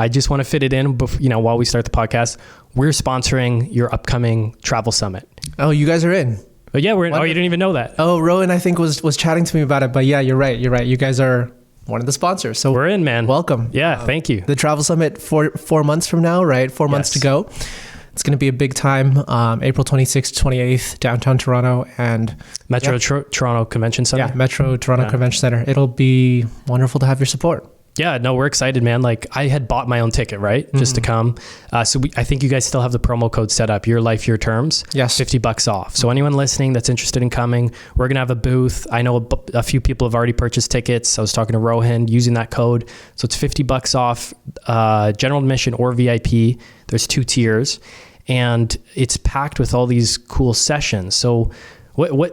I just want to fit it in, while we start the podcast. We're sponsoring your upcoming travel summit. Oh, you guys are in? But yeah, we're in. Oh, you didn't even know that. Oh, Rowan, I think was chatting to me about it, but yeah, you're right. You guys are one of the sponsors. So we're in, man. Welcome. Yeah, thank you. The travel summit 4 months from now, right? 4 months to go. It's going to be a big time. April 26th, 28th, downtown Toronto and Metro Toronto Convention Center. Yeah, Metro Toronto Convention Center. It'll be wonderful to have your support. Yeah, no, we're excited, man. Like I had bought my own ticket, right? Just to come. I think you guys still have the promo code set up, Your Life, Your Terms. Yes. $50 off. So anyone listening that's interested in coming, we're going to have a booth. I know a few people have already purchased tickets. I was talking to Rohan using that code. So it's $50 off, general admission or VIP. There's 2 tiers and it's packed with all these cool sessions. So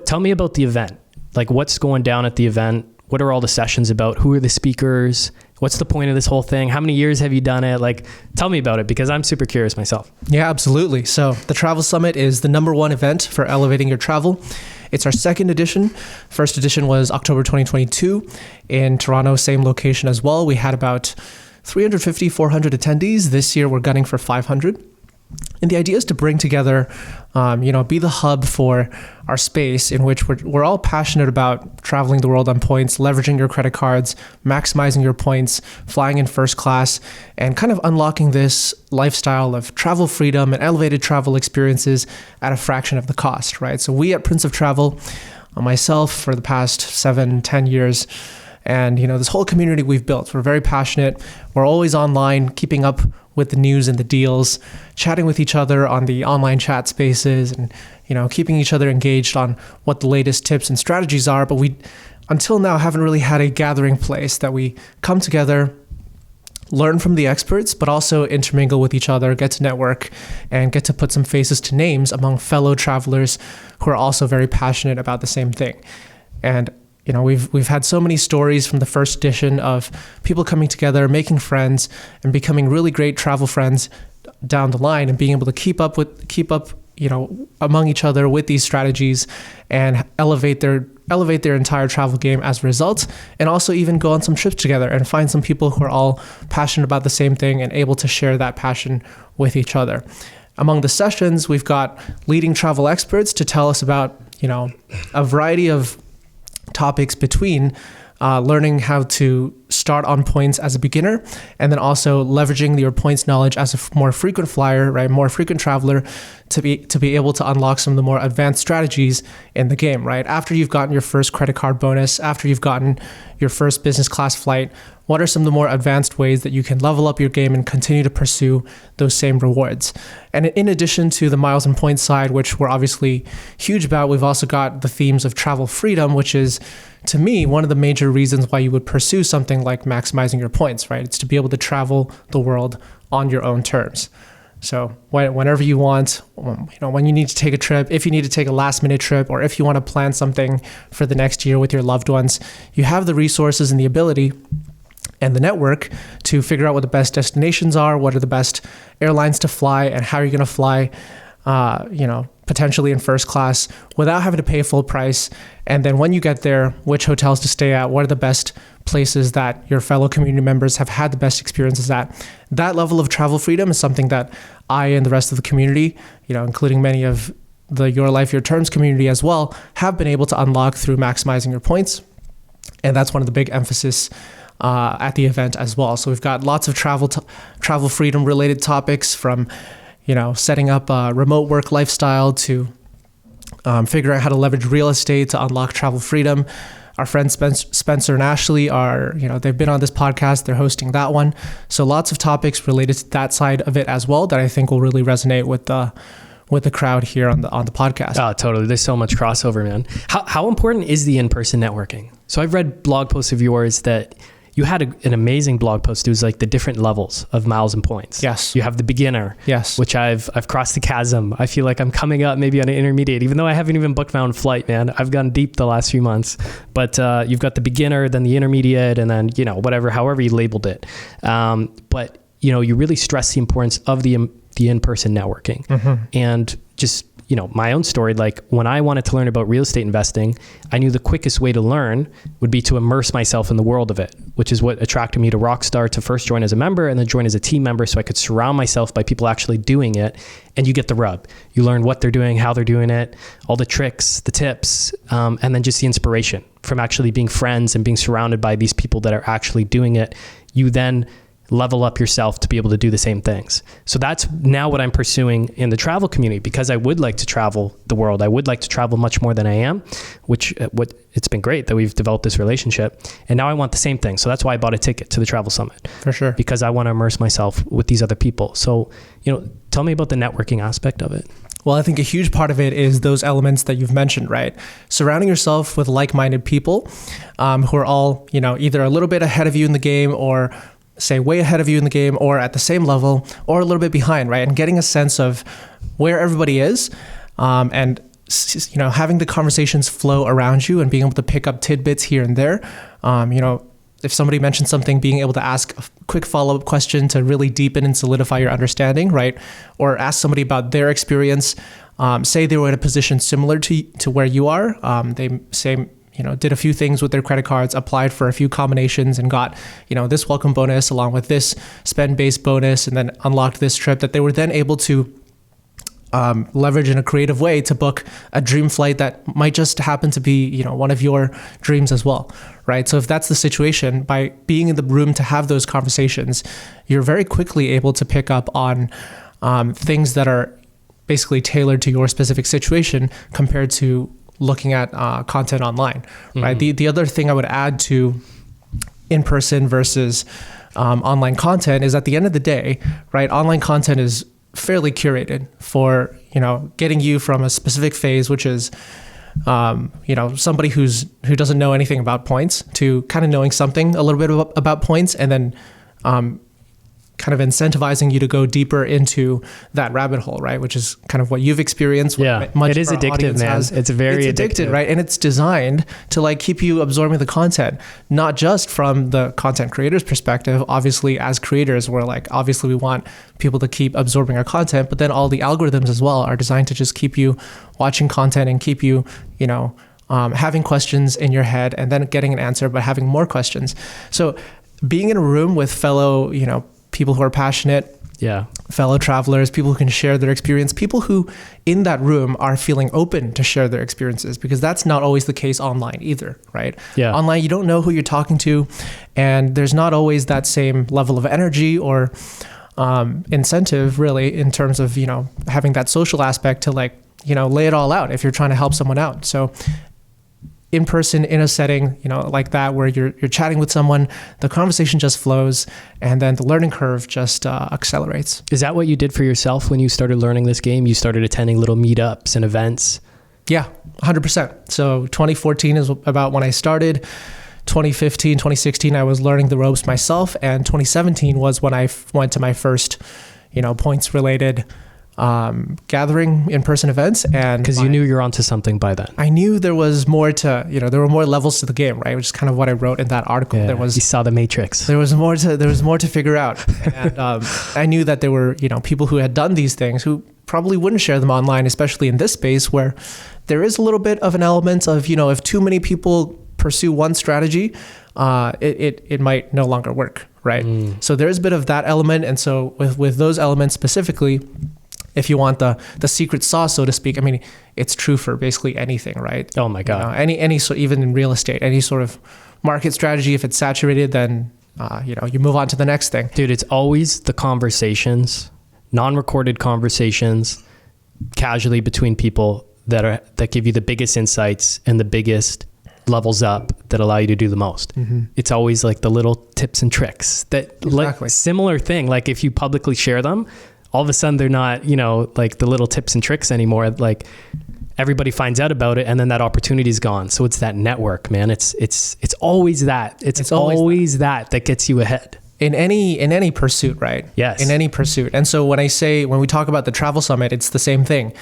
tell me about the event. Like what's going down at the event? What are all the sessions about? Who are the speakers? What's the point of this whole thing? How many years have you done it? Like, tell me about it because I'm super curious myself. Yeah, absolutely. So the Travel Summit is the #1 event for elevating your travel. It's our 2nd edition. First edition was October 2022 in Toronto, same location as well. We had about 350, 400 attendees. This year we're gunning for 500. And the idea is to bring together, be the hub for our space in which we're all passionate about traveling the world on points, leveraging your credit cards, maximizing your points, flying in first class, and kind of unlocking this lifestyle of travel freedom and elevated travel experiences at a fraction of the cost, right? So we at Prince of Travel, myself for the past 7-10 years, and this whole community we've built, we're very passionate. We're always online, keeping up with the news and the deals, chatting with each other on the online chat spaces and, keeping each other engaged on what the latest tips and strategies are. But we, until now, haven't really had a gathering place that we come together, learn from the experts, but also intermingle with each other, get to network and get to put some faces to names among fellow travelers who are also very passionate about the same thing. And we've had so many stories from the first edition of people coming together, making friends, and becoming really great travel friends down the line, and being able to keep up among each other with these strategies and elevate their entire travel game as a result, and also even go on some trips together and find some people who are all passionate about the same thing and able to share that passion with each other. Among the sessions, we've got leading travel experts to tell us about a variety of topics between learning how to start on points as a beginner, and then also leveraging your points knowledge as a more frequent flyer, right, more frequent traveler, to be able to unlock some of the more advanced strategies in the game, right? After you've gotten your first credit card bonus, after you've gotten your first business class flight, what are some of the more advanced ways that you can level up your game and continue to pursue those same rewards? And in addition to the miles and points side, which we're obviously huge about, we've also got the themes of travel freedom, which is, to me, one of the major reasons why you would pursue something like maximizing your points, right? It's to be able to travel the world on your own terms. So whenever you want, when you need to take a trip, if you need to take a last minute trip, or if you want to plan something for the next year with your loved ones, you have the resources and the ability and the network to figure out what the best destinations are, what are the best airlines to fly, and how you're going to fly, potentially in first class without having to pay full price. And then when you get there, which hotels to stay at, what are the best places that your fellow community members have had the best experiences at. That level of travel freedom is something that I and the rest of the community, including many of the Your Life, Your Terms community as well, have been able to unlock through maximizing your points. And that's one of the big emphasis at the event as well. So we've got lots of travel freedom related topics, from setting up a remote work lifestyle to figuring out how to leverage real estate to unlock travel freedom. Our friends Spencer and Ashley they've been on this podcast. They're hosting that one. So lots of topics related to that side of it as well that I think will really resonate with the crowd here on the podcast. Oh, totally. There's so much crossover, man. How important is the in-person networking? So I've read blog posts of yours that you had an amazing blog post. It was like the different levels of miles and points. Yes. You have the beginner. Yes. Which I've crossed the chasm. I feel like I'm coming up maybe on an intermediate, even though I haven't even booked my own flight, man. I've gone deep the last few months. But you've got the beginner, then the intermediate, and then, however you labeled it. But you really stress the importance of the in-person networking. Mm-hmm. And just, my own story, like when I wanted to learn about real estate investing, I knew the quickest way to learn would be to immerse myself in the world of it, which is what attracted me to Rockstar, to first join as a member and then join as a team member, so I could surround myself by people actually doing it. And you get the rub. You learn what they're doing, how they're doing it, all the tricks, the tips, and then just the inspiration from actually being friends and being surrounded by these people that are actually doing it. You then level up yourself to be able to do the same things. So that's now what I'm pursuing in the travel community, because I would like to travel the world. I would like to travel much more than I am, which it's been great that we've developed this relationship. And now I want the same thing. So that's why I bought a ticket to the Travel Summit. For sure. Because I want to immerse myself with these other people. So, tell me about the networking aspect of it. Well, I think a huge part of it is those elements that you've mentioned, right? Surrounding yourself with like-minded people who are all, either a little bit ahead of you in the game, or say way ahead of you in the game, or at the same level, or a little bit behind, right? And getting a sense of where everybody is, and having the conversations flow around you and being able to pick up tidbits here and there. If somebody mentions something, being able to ask a quick follow-up question to really deepen and solidify your understanding, right? Or ask somebody about their experience. Say they were in a position similar to where you are. They say, did a few things with their credit cards, applied for a few combinations and got, this welcome bonus along with this spend-based bonus, and then unlocked this trip that they were then able to leverage in a creative way to book a dream flight that might just happen to be, one of your dreams as well, right? So if that's the situation, by being in the room to have those conversations, you're very quickly able to pick up on things that are basically tailored to your specific situation compared to looking at content online, right? The other thing I would add to in-person versus online content is, at the end of the day, right, online content is fairly curated for, getting you from a specific phase, which is, somebody who doesn't know anything about points, to kind of knowing something a little bit about points, and then kind of incentivizing you to go deeper into that rabbit hole, right? Which is kind of what you've experienced. Yeah, it is addictive, man. It's very addictive, right? And it's designed to keep you absorbing the content, not just from the content creator's perspective. Obviously, as creators, we're obviously we want people to keep absorbing our content, but then all the algorithms as well are designed to just keep you watching content and keep you, having questions in your head and then getting an answer, but having more questions. So being in a room with fellow, people who are passionate, fellow travelers, people who can share their experience, people who in that room are feeling open to share their experiences, because that's not always the case online either, right? Yeah. Online, you don't know who you're talking to, and there's not always that same level of energy or incentive, really, in terms of, having that social aspect to lay it all out if you're trying to help someone out. So in person, in a setting, like that, where you're chatting with someone, the conversation just flows, and then the learning curve just accelerates. Is that what you did for yourself when you started learning this game? You started attending little meetups and events? Yeah, 100%. So 2014 is about when I started. 2015, 2016, I was learning the ropes myself, and 2017 was when I went to my first, points related gathering in-person events. And because you knew you're onto something by then. I knew there was more to, there were more levels to the game, right? Which is kind of what I wrote in that article. Yeah, you saw the matrix. There was more to figure out. And I knew that there were, people who had done these things who probably wouldn't share them online, especially in this space where there is a little bit of an element of, if too many people pursue one strategy, it might no longer work, right? So there's a bit of that element. And so with those elements specifically, if you want the secret sauce, so to speak, I mean, it's true for basically anything, right? Oh my God. Any so even in real estate, any sort of market strategy, if it's saturated, then you move on to the next thing. Dude, it's always the conversations, non-recorded conversations, casually between people that give you the biggest insights and the biggest levels up that allow you to do the most. It's always the little tips and tricks that similar thing. If you publicly share them, all of a sudden they're not, the little tips and tricks anymore. Everybody finds out about it, and then that opportunity is gone. So it's that network, man. It's always that. It's always that gets you ahead. In any pursuit, right? Yes. In any pursuit. And so when we talk about the Travel Summit, it's the same thing.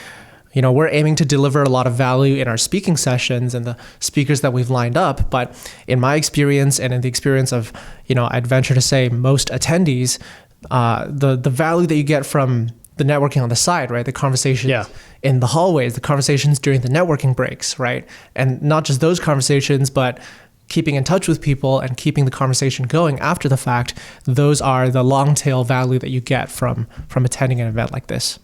We're aiming to deliver a lot of value in our speaking sessions and the speakers that we've lined up. But in my experience and in the experience of, I'd venture to say most attendees, the value that you get from the networking on the side, right? The conversations Yeah. in the hallways, the conversations during the networking breaks, right? And not just those conversations, but keeping in touch with people and keeping the conversation going after the fact. Those are the long tail value that you get from attending an event like this.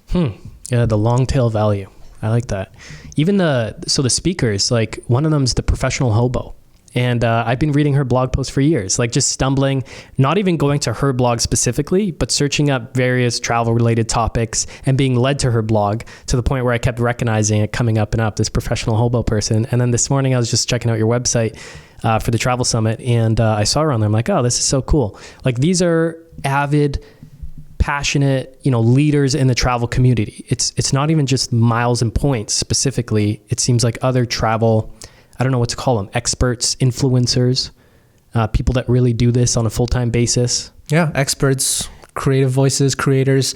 Yeah, the long tail value. I like that. Even the speakers, like one of them's the professional hobo. And I've been reading her blog posts for years, like just stumbling, not even going to her blog specifically, but searching up various travel related topics and being led to her blog to the point where I kept recognizing it coming up and up, this professional hobo person. And then this morning I was just checking out your website for the Travel Summit, and I saw her on there. I'm like, oh, this is so cool. Like these are avid, passionate, leaders in the travel community. It's not even just miles and points specifically. It seems like other travel, I don't know what to call them, experts, influencers, people that really do this on a full-time basis. Yeah, experts, creative voices, creators.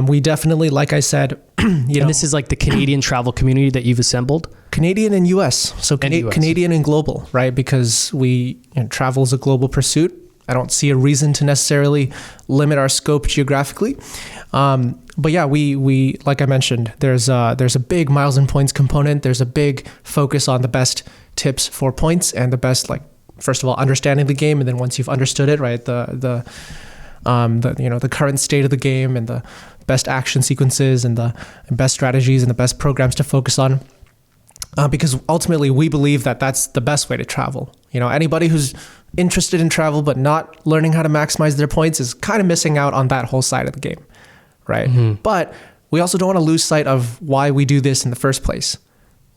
We definitely, like I said, And this is like the Canadian travel community that you've assembled? Canadian and US. So US. Canadian and global, right? Because travel is a global pursuit. I don't see a reason to necessarily limit our scope geographically. But yeah, we like I mentioned, there's a big miles and points component. There's a big focus on the best tips for points and the best, like, first of all, understanding the game, and then once you've understood it, right, the current state of the game and the best action sequences and the best strategies and the best programs to focus on. Because ultimately we believe that that's the best way to travel. Anybody who's interested in travel but not learning how to maximize their points is kind of missing out on that whole side of the game, right? Mm-hmm. But we also don't want to lose sight of why we do this in the first place,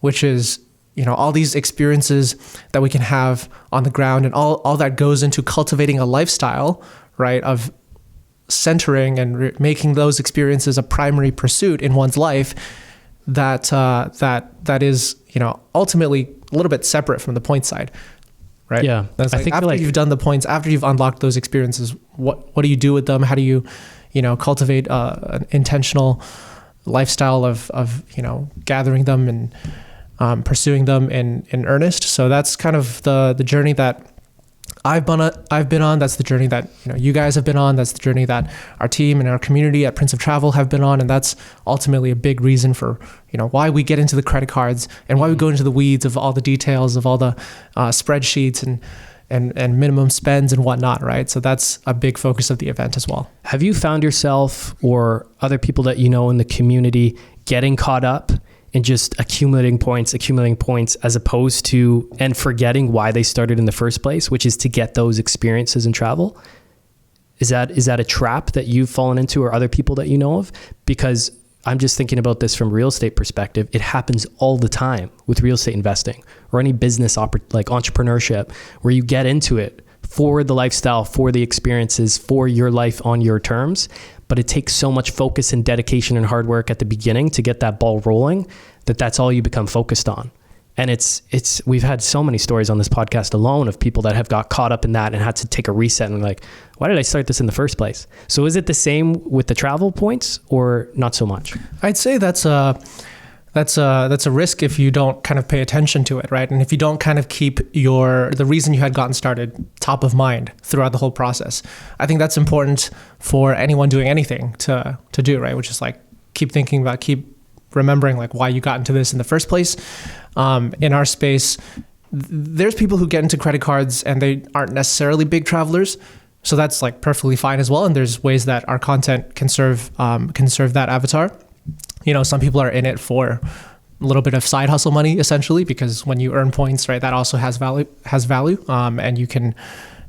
which is, all these experiences that we can have on the ground and all that goes into cultivating a lifestyle, right, of centering and making those experiences a primary pursuit in one's life that is, ultimately a little bit separate from the point side, right? Yeah. That's like after you've done the points, after you've unlocked those experiences, what do you do with them? How do you, cultivate an intentional lifestyle of gathering them and pursuing them in earnest? So that's kind of the journey that I've been on. That's the journey that you guys have been on. That's the journey that our team and our community at Prince of Travel have been on, and that's ultimately a big reason for why we get into the credit cards and why we go into the weeds of all the details of all the spreadsheets and minimum spends and whatnot, right? So that's a big focus of the event as well. Have you found yourself or other people that in the community getting caught up and just accumulating points as opposed to, and forgetting why they started in the first place, which is to get those experiences in travel? Is that a trap that you've fallen into, or other people that you know of? Because I'm just thinking about this from real estate perspective. It happens all the time with real estate investing or any business like entrepreneurship, where you get into it for the lifestyle, for the experiences, for your life on your terms. But it takes so much focus and dedication and hard work at the beginning to get that ball rolling that's all you become focused on. And we've had so many stories on this podcast alone of people that have got caught up in that and had to take a reset and like, why did I start this in the first place? So is it the same with the travel points or not so much? I'd say that's a risk if you don't kind of pay attention to it, right? And if you don't kind of keep the reason you had gotten started top of mind throughout the whole process. I think that's important for anyone doing anything to do, right? Which is like keep remembering like why you got into this in the first place. In our space, there's people who get into credit cards and they aren't necessarily big travelers. So that's like perfectly fine as well. And there's ways that our content can serve that avatar. Some people are in it for a little bit of side hustle money, essentially, because when you earn points, right, that also has value. And you can,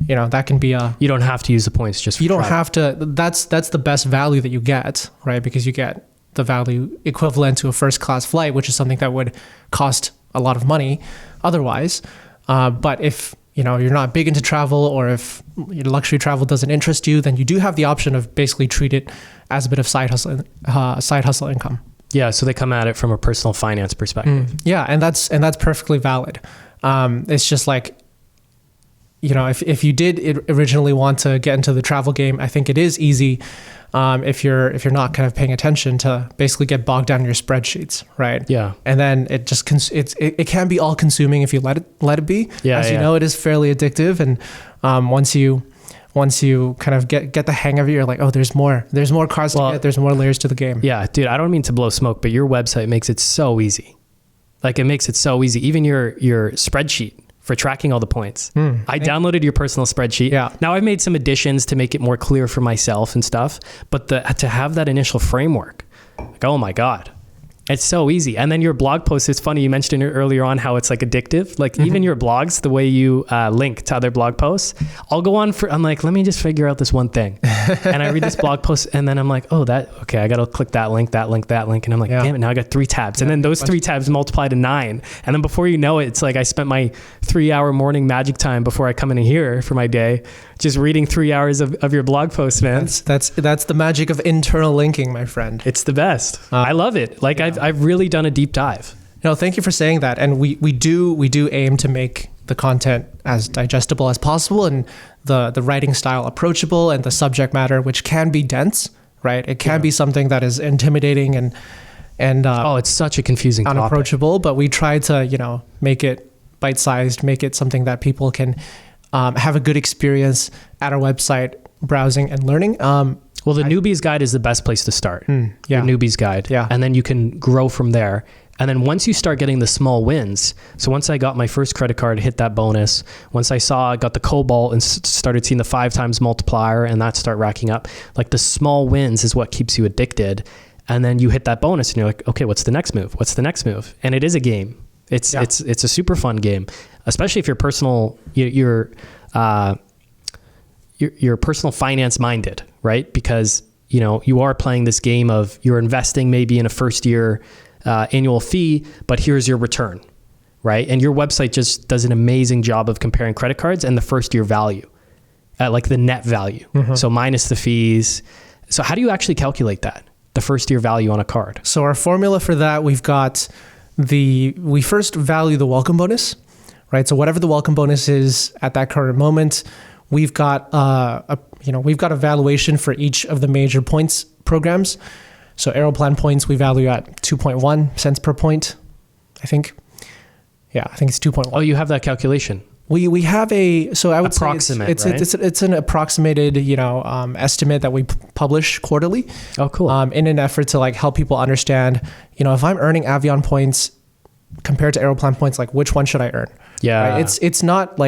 that can be you don't have to use the points just for you don't travel. have to, that's the best value that you get, right? Because you get the value equivalent to a first class flight, which is something that would cost a lot of money otherwise. But if, you're not big into travel, or if your luxury travel doesn't interest you, then you do have the option of basically treat it as a bit of side hustle income. Yeah. So they come at it from a personal finance perspective. Yeah. And that's perfectly valid. It's just like, if you did originally want to get into the travel game, I think it is easy, if you're not kind of paying attention, to basically get bogged down in your spreadsheets, right? Yeah. And then it just it can be all consuming if you let it be. Yeah. As you know, it is fairly addictive, and once you once you kind of get the hang of it, you're like, oh, there's more cards to get. There's more layers to the game. Yeah, dude, I don't mean to blow smoke, but your website makes it so easy. Like it makes it so easy. Even your spreadsheet for tracking all the points. I downloaded your personal spreadsheet. Yeah. Now I've made some additions to make it more clear for myself and stuff, but to have that initial framework, like, oh my God, it's so easy. And then your blog post, it's funny, you mentioned it earlier on how it's like addictive. Like even your blogs, the way you link to other blog posts, I'm like, let me just figure out this one thing. And I read this blog post and then I'm like, I got to click that link. And I'm like, damn it, now I got 3 tabs. And then those 3 tabs multiply to 9. And then before you know it, it's like I spent my 3-hour morning magic time before I come in here for my day, just reading 3 hours of your blog post, man. That's the magic of internal linking, my friend. It's the best. I love it. Like I've really done a deep dive. No, thank you for saying that. And we do aim to make the content as digestible as possible and the writing style approachable and the subject matter, which can be dense, right? It can be something that is intimidating and it's such a confusing unapproachable, but we try to, make it bite-sized, make it something that people can have a good experience at our website, browsing and learning. Well, the newbie's guide is the best place to start. The newbie's guide. Yeah. And then you can grow from there. And then once you start getting the small wins, so once I got my first credit card, hit that bonus, once I got the Cobalt and started seeing the 5 times multiplier and that start racking up, like the small wins is what keeps you addicted. And then you hit that bonus and you're like, okay, what's the next move? What's the next move? And it is a game. It's a super fun game, especially if you're you're personal finance minded, right? Because, you are playing this game of you're investing maybe in a first year annual fee, but here's your return, right? And your website just does an amazing job of comparing credit cards and the first year value, like the net value. So minus the fees. So how do you actually calculate that? The first year value on a card? So our formula for that, we first value the welcome bonus, right? So whatever the welcome bonus is at that current moment, we've got a valuation for each of the major points programs. So Aeroplan points we value at 2.1 cents per point, I think. Yeah, I think it's 2.1. Oh, you have that calculation. We have I would approximate, say it's an approximated estimate that we publish quarterly. Oh, cool. In an effort to help people understand, if I'm earning Avion points compared to Aeroplan points, which one should I earn? Yeah, right? It's not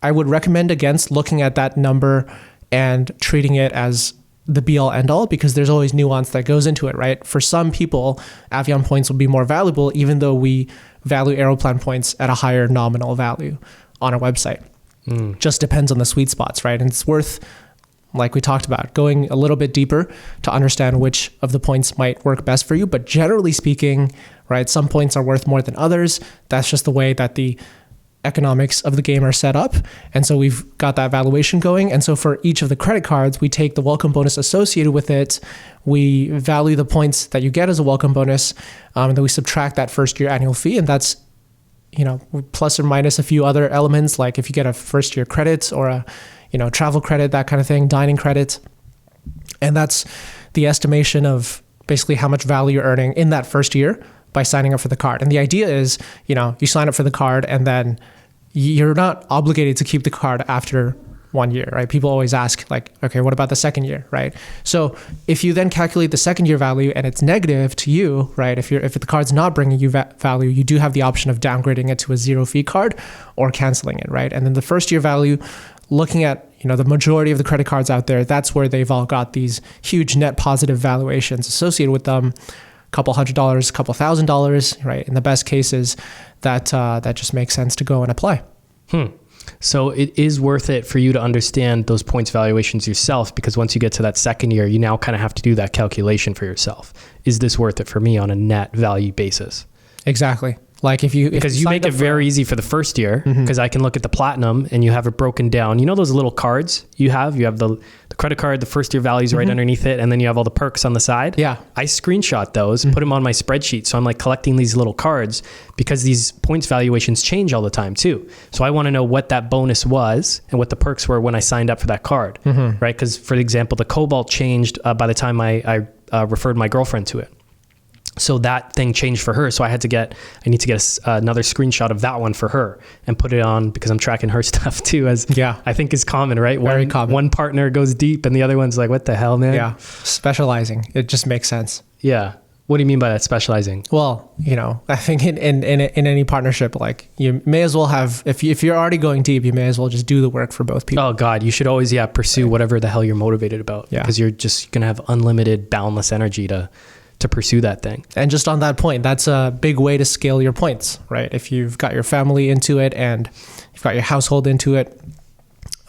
I would recommend against looking at that number and treating it as the be all end all, because there's always nuance that goes into it, right? For some people, Avion points will be more valuable, even though we value Aeroplan points at a higher nominal value on our website. Just depends on the sweet spots, right? And it's worth, like we talked about, going a little bit deeper to understand which of the points might work best for you. But generally speaking, right, some points are worth more than others. That's just the way that the economics of the game are set up. And so we've got that valuation going. And so for each of the credit cards, we take the welcome bonus associated with it. We value the points that you get as a welcome bonus. And then we subtract that first year annual fee. And that's, plus or minus a few other elements, like if you get a first year credit or a, travel credit, that kind of thing, dining credit. And that's the estimation of basically how much value you're earning in that first year by signing up for the card. And the idea is, you sign up for the card and then you're not obligated to keep the card after 1 year, right? People always ask okay, what about the second year, right? So if you then calculate the second year value and it's negative to you, right? If the card's not bringing you value, you do have the option of downgrading it to a 0 fee card or canceling it, right? And then the first year value, looking at, the majority of the credit cards out there, that's where they've all got these huge net positive valuations associated with them. Couple $100, couple $1,000, right? In the best cases, that just makes sense to go and apply. So it is worth it for you to understand those points valuations yourself, because once you get to that second year, you now kind of have to do that calculation for yourself. Is this worth it for me on a net value basis? Exactly. Because you make it very easy for the first year, because I can look at the platinum and you have it broken down. Those little cards you have the credit card, the first year values right underneath it. And then you have all the perks on the side. Yeah. I screenshot those, put them on my spreadsheet. So I'm collecting these little cards because these points valuations change all the time too. So I want to know what that bonus was and what the perks were when I signed up for that card, right? Because for example, the Cobalt changed by the time I referred my girlfriend to it. So that thing changed for her. So I need to get another screenshot of that one for her and put it on, because I'm tracking her stuff too, as I think is common, right? Very common. One partner goes deep and the other one's like, what the hell, man? Yeah. Specializing. It just makes sense. Yeah. What do you mean by that, specializing? Well, I think in any partnership, like, you may as well have, if you're already going deep, you may as well just do the work for both people. Oh God, you should always, pursue whatever the hell you're motivated about. Yeah. Because you're just going to have unlimited, boundless energy to pursue that thing. And just on that point, that's a big way to scale your points, right? If you've got your family into it and you've got your household into it,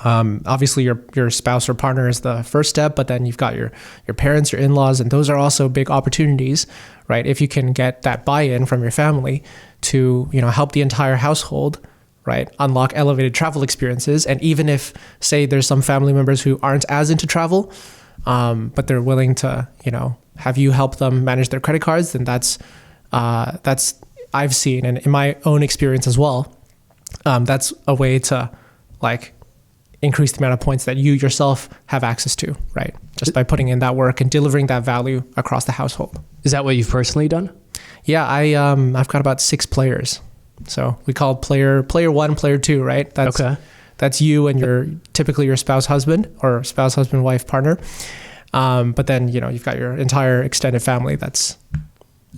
obviously your spouse or partner is the first step, but then you've got your parents, your in-laws, and those are also big opportunities, right? If you can get that buy-in from your family to, help the entire household, right, unlock elevated travel experiences. And even if, say, there's some family members who aren't as into travel, but they're willing to, have you help them manage their credit cards, then that's I've seen, and in my own experience as well, that's a way to, like, increase the amount of points that you yourself have access to, right? Just by putting in that work and delivering that value across the household. Is that what you've personally done? Yeah, I've got about 6 players. So we call player 1, player 2, right? That's you and typically your spouse, husband, or spouse, husband, wife, partner. But then, you've got your entire extended family.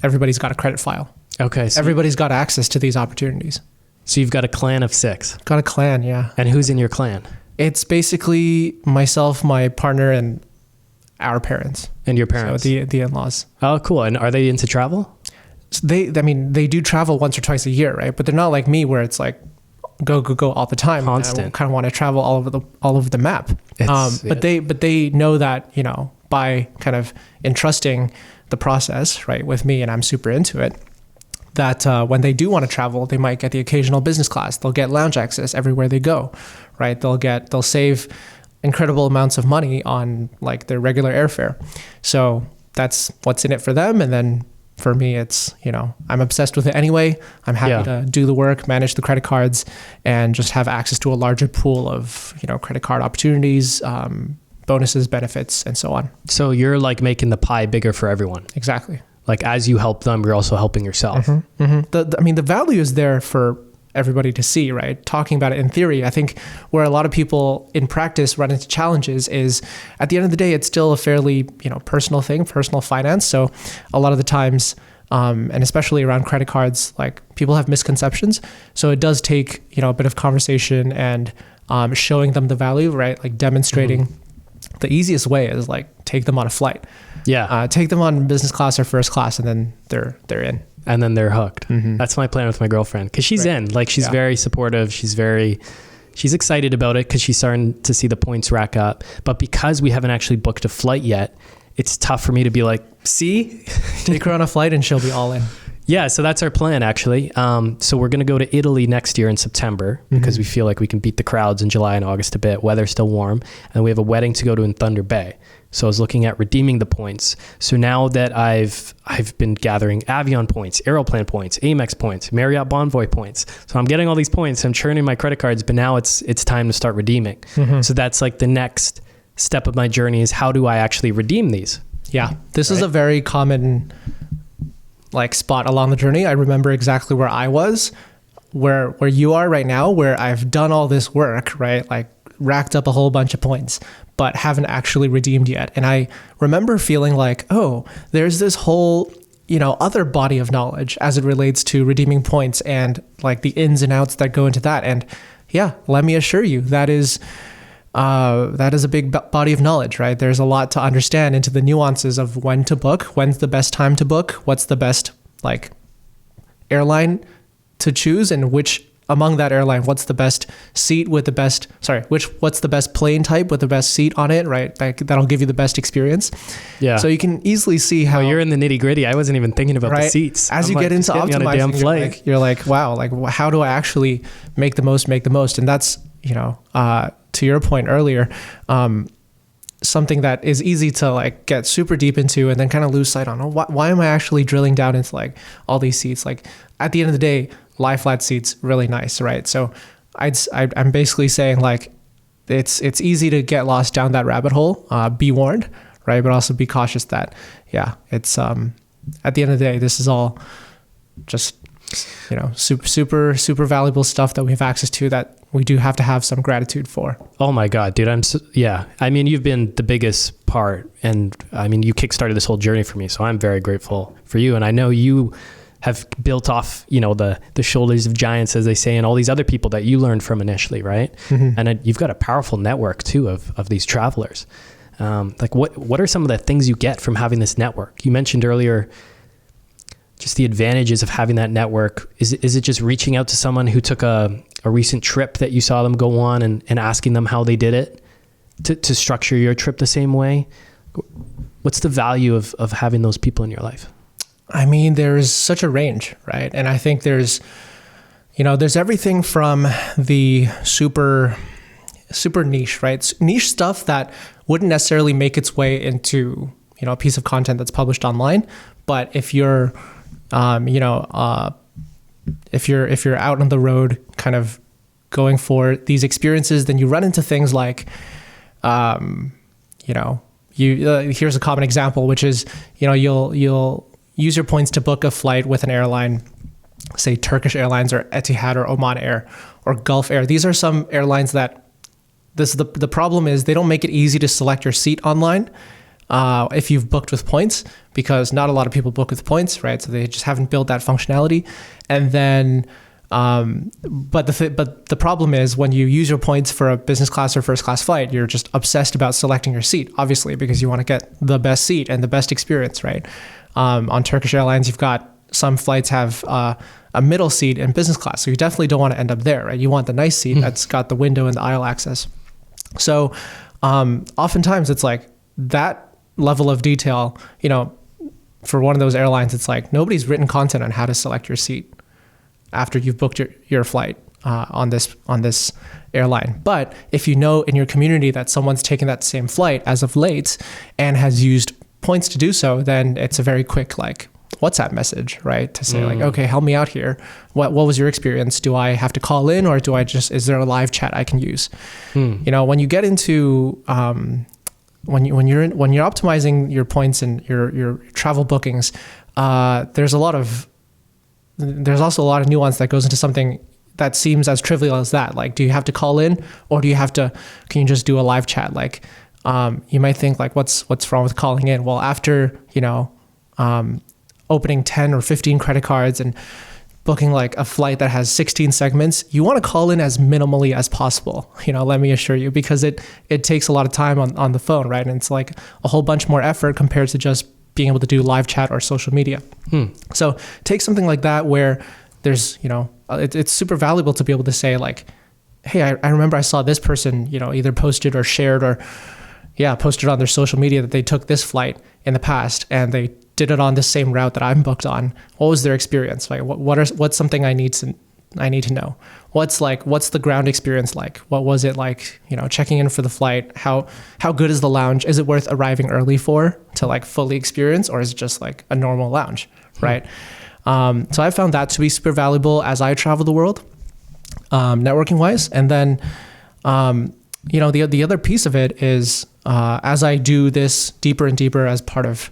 Everybody's got a credit file. Okay. So everybody's got access to these opportunities. So you've got a clan of 6. Got a clan, yeah. And who's in your clan? It's basically myself, my partner, and our parents. And your parents? So the in-laws. Oh, cool. And are they into travel? So they do travel once or twice a year, right? But they're not like me, where it's like go all the time. Constant. I kind of want to travel all over the map. But they know that, by kind of entrusting the process, right, with me, and I'm super into it, that when they do want to travel, they might get the occasional business class. They'll get lounge access everywhere they go, right? They'll save incredible amounts of money on, like, their regular airfare. So that's what's in it for them. And then for me, it's, I'm obsessed with it anyway. I'm happy to do the work, manage the credit cards, and just have access to a larger pool of, credit card opportunities, bonuses, benefits, and so on. So you're, like, making the pie bigger for everyone. Exactly. Like, as you help them, you're also helping yourself. Mm-hmm. Mm-hmm. The value is there for everybody to see, right? Talking about it in theory, I think where a lot of people in practice run into challenges is, at the end of the day, it's still a fairly, personal thing, personal finance. So a lot of the times, and especially around credit cards, like, people have misconceptions. So it does take, a bit of conversation and showing them the value, right? Like, demonstrating. Mm-hmm. The easiest way is, like, take them on a flight. Yeah. Take them on business class or first class, and then they're in. And then they're hooked. Mm-hmm. That's my plan with my girlfriend, because she's in. Like, she's very supportive. She's excited about it because she's starting to see the points rack up. But because we haven't actually booked a flight yet, it's tough for me to be like, see? Take her on a flight and she'll be all in. Yeah, so that's our plan, actually. So we're going to go to Italy next year in September, because we feel like we can beat the crowds in July and August a bit. Weather's still warm. And we have a wedding to go to in Thunder Bay. So I was looking at redeeming the points. So now that I've been gathering Avion points, Aeroplan points, Amex points, Marriott Bonvoy points. So I'm getting all these points. I'm churning my credit cards, but now it's time to start redeeming. Mm-hmm. So that's, like, the next step of my journey is, how do I actually redeem these? Yeah, this is a very common, like, spot along the journey. I remember exactly where I was, where you are right now, where I've done all this work, right? Like, racked up a whole bunch of points, but haven't actually redeemed yet. And I remember feeling like, oh, there's this whole, other body of knowledge as it relates to redeeming points, and, like, the ins and outs that go into that. And yeah, let me assure you, that is a big body of knowledge, right? There's a lot to understand into the nuances of when to book, when's the best time to book, what's the best, like, airline to choose, and which among that airline, what's the best seat with the best, what's the best plane type with the best seat on it, right? Like, that'll give you the best experience. Yeah. So you can easily see how you're in the nitty gritty. I wasn't even thinking about the seats. As you get into optimizing, on a damn flight. You're like, wow, like, how do I actually make the most? And that's, to your point earlier, something that is easy to, like, get super deep into and then kind of lose sight on. Why am I actually drilling down into, like, all these seats? Like, at the end of the day, lie flat seats, really nice, right? So I'm basically saying, like, it's easy to get lost down that rabbit hole. Be warned, right? But also be cautious that, it's at the end of the day, this is all just, super valuable stuff that we have access to that we do have to have some gratitude for. Oh my God, dude. I mean, you've been the biggest part, and I mean, you kickstarted this whole journey for me. So I'm very grateful for you. And I know you have built off, the shoulders of giants, as they say, and all these other people that you learned from initially. Right. Mm-hmm. And you've got a powerful network too, of these travelers. Like what are some of the things you get from having this network? You mentioned earlier, just the advantages of having that network. Is it just reaching out to someone who took a recent trip that you saw them go on and asking them how they did it to structure your trip the same way? What's the value of having those people in your life? I mean, there's such a range, right? And I think there's everything from the super niche, right? Niche stuff that wouldn't necessarily make its way into, a piece of content that's published online. But if you're, if you're out on the road kind of going for these experiences, then you run into things like, here's a common example, which is, you'll use your points to book a flight with an airline, say Turkish Airlines or Etihad or Oman Air or Gulf Air. These are some airlines that the problem is they don't make it easy to select your seat online if you've booked with points, because not a lot of people book with points, right? So they just haven't built that functionality. And then, but the problem is when you use your points for a business class or first class flight, you're just obsessed about selecting your seat, obviously, because you want to get the best seat and the best experience, right? On Turkish Airlines, you've got some flights have a middle seat in business class, so you definitely don't want to end up there, right? You want the nice seat that's got the window and the aisle access. So oftentimes it's like that level of detail, for one of those airlines, it's like nobody's written content on how to select your seat after you've booked your flight on this airline. But if you know in your community that someone's taken that same flight as of late and has used points to do so, then it's a very quick WhatsApp message, right? To say okay, help me out here. What was your experience? Do I have to call in, or is there a live chat I can use? When you get into when you're optimizing your points and your travel bookings, there's also a lot of nuance that goes into something that seems as trivial as that. Like, do you have to call in, or can you just do a live chat? Like, you might think what's wrong with calling in? Well, after, opening 10 or 15 credit cards and booking a flight that has 16 segments, you want to call in as minimally as possible, let me assure you, because it takes a lot of time on the phone, right? And it's like a whole bunch more effort compared to just being able to do live chat or social media. So take something like that where there's, it's super valuable to be able to say hey, I remember I saw this person, either posted or shared or posted on their social media that they took this flight in the past and they did it on the same route that I'm booked on. What was their experience? Like, what's something I need to know? What's the ground experience like? What was it like, checking in for the flight? How good is the lounge? Is it worth arriving early to fully experience, or is it just a normal lounge, right? So I found that to be super valuable as I travel the world, networking wise. And then, the other piece of it is, as I do this deeper and deeper as part of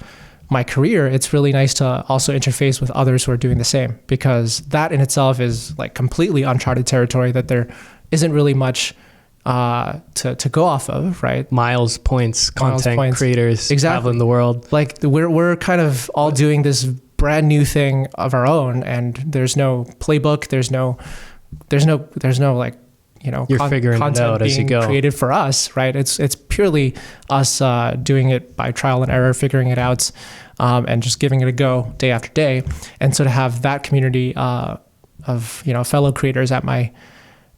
my career, it's really nice to also interface with others who are doing the same, because that in itself is completely uncharted territory that there isn't really much to go off of, right? Content creators, exactly. Traveling the world. We're kind of all doing this brand new thing of our own, and there's no playbook, there's no you're figuring it out as you go. Created for us, right? It's purely us doing it by trial and error, figuring it out, and just giving it a go day after day. And so to have that community of fellow creators at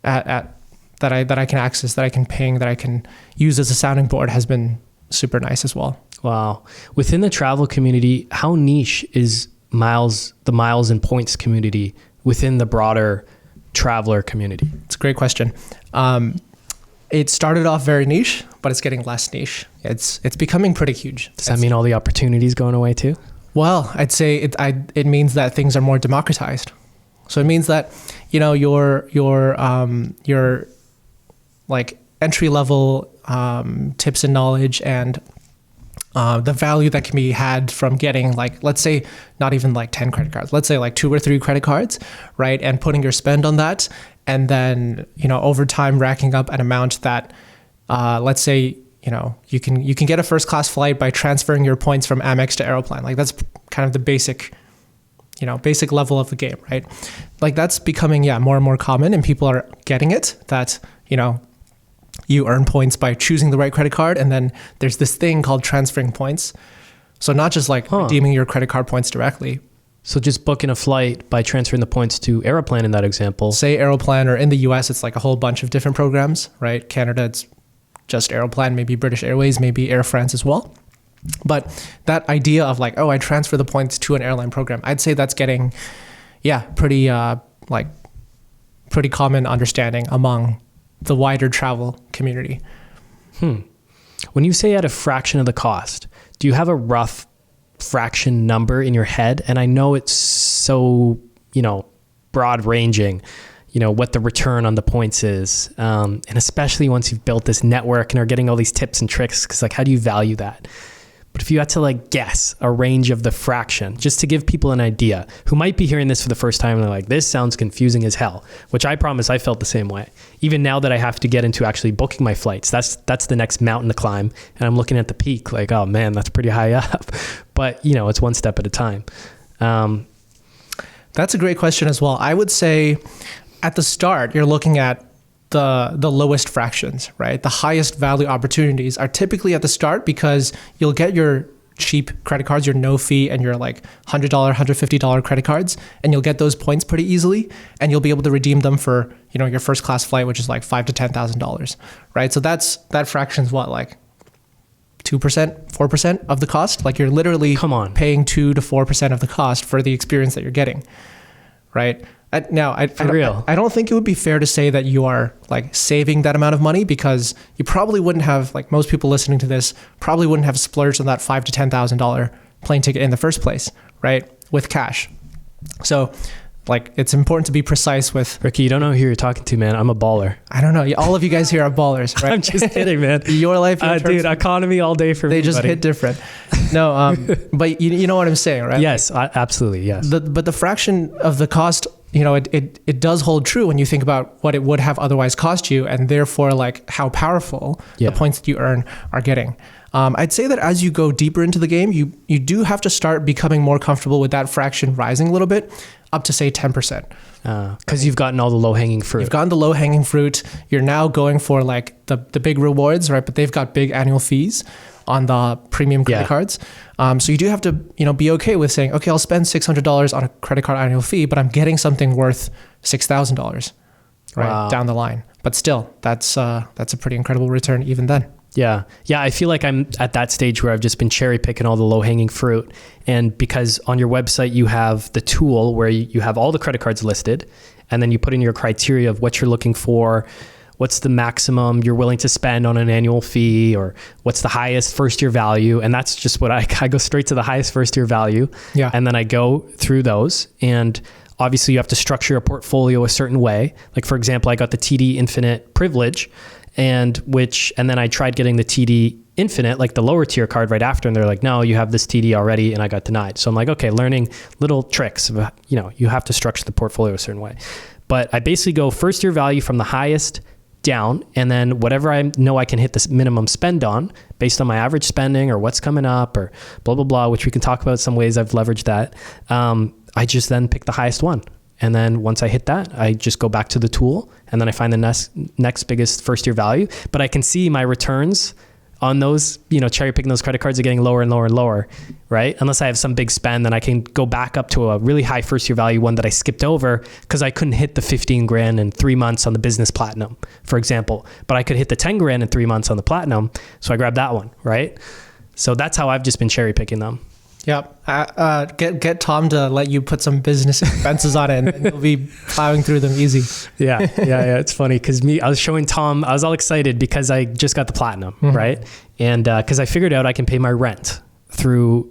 that I can access, that I can ping, that I can use as a sounding board has been super nice as well. Wow. Within the travel community, how niche is the miles and points community within the broader traveler community? It's a great question. It started off very niche, but it's getting less niche. It's becoming pretty huge. Does that mean all the opportunities going away too? Well, I'd say it means that things are more democratized. So it means that your entry level tips and knowledge and the value that can be had from getting like, let's say not even like 10 credit cards, let's say like 2 or 3 credit cards, right? And putting your spend on that. And then, over time racking up an amount that, let's say, you can get a first class flight by transferring your points from Amex to Aeroplan. Like that's kind of the basic level of the game, right? Like that's becoming, more and more common, and people are getting it that, you earn points by choosing the right credit card. And then there's this thing called transferring points. So not just like redeeming your credit card points directly. So just booking a flight by transferring the points to Aeroplan in that example. Say Aeroplan, or in the US, it's like a whole bunch of different programs, right? Canada, it's just Aeroplan, maybe British Airways, maybe Air France as well. But that idea of like, I transfer the points to an airline program, I'd say that's getting, pretty common understanding among the wider travel community. When you say at a fraction of the cost, do you have a rough fraction number in your head? And I know it's so, broad ranging, what the return on the points is. And especially once you've built this network and are getting all these tips and tricks, because like, how do you value that? But if you had to like guess a range of the fraction, just to give people an idea who might be hearing this for the first time and they're like, this sounds confusing as hell, which I promise I felt the same way. Even now that I have to get into actually booking my flights, that's the next mountain to climb. And I'm looking at the peak like, oh man, that's pretty high up. But it's one step at a time. That's a great question as well. I would say at the start, you're looking at the lowest fractions, right? The highest value opportunities are typically at the start, because you'll get your cheap credit cards, your no fee, and your like $100, $150 credit cards, and you'll get those points pretty easily, and you'll be able to redeem them for, your first class flight, which is like $5,000 to $10,000, right? So that fraction's what, like 2%, 4% of the cost? Like you're literally paying 2 to 4% of the cost for the experience that you're getting, right? I don't think it would be fair to say that you are like saving that amount of money, because you probably wouldn't have, like most people listening to this probably wouldn't have splurged on that $5,000 to $10,000 plane ticket in the first place, right? With cash. So like it's important to be precise with... Ricky, you don't know who you're talking to, man. I'm a baller. I don't know. All of you guys here are ballers, right? I'm just kidding, man. Your life, your dude, economy all day for me. They just hit different. No, but you know what I'm saying, right? Yes, absolutely, yes. But the fraction of the cost, it does hold true when you think about what it would have otherwise cost you, and therefore like how powerful the points that you earn are getting. I'd say that as you go deeper into the game, you do have to start becoming more comfortable with that fraction rising a little bit, up to say 10%. Because you've gotten all the low-hanging fruit. You've gotten the low-hanging fruit. You're now going for like the big rewards, right? But they've got big annual fees on the premium credit cards. So you do have to, be okay with saying, okay, I'll spend $600 on a credit card annual fee, but I'm getting something worth $6,000 right down the line. But still, that's a pretty incredible return even then. Yeah. I feel like I'm at that stage where I've just been cherry picking all the low hanging fruit. And because on your website, you have the tool where you have all the credit cards listed, and then you put in your criteria of what you're looking for, what's the maximum you're willing to spend on an annual fee, or what's the highest first year value. And that's just what I go straight to the highest first year value. Yeah. And then I go through those, and obviously you have to structure your portfolio a certain way. Like for example, I got the TD Infinite Privilege, and then I tried getting the TD Infinite, like the lower tier card right after. And they're like, no, you have this TD already. And I got denied. So I'm like, okay, learning little tricks of, you have to structure the portfolio a certain way. But I basically go first year value from the highest down, and then whatever I know I can hit this minimum spend on based on my average spending or what's coming up or blah, blah, blah, which we can talk about some ways I've leveraged that. I just then pick the highest one. And then once I hit that, I just go back to the tool, and then I find the next biggest first year value. But I can see my returns on those, cherry picking those credit cards are getting lower and lower and lower, right? Unless I have some big spend, then I can go back up to a really high first year value one that I skipped over because I couldn't hit the 15 grand in 3 months on the business platinum, for example. But I could hit the 10 grand in 3 months on the platinum. So I grabbed that one, right? So that's how I've just been cherry picking them. Yep. Get Tom to let you put some business expenses on it, and you'll be plowing through them easy. Yeah. It's funny because I was showing Tom, I was all excited because I just got the platinum, right? And because I figured out I can pay my rent through,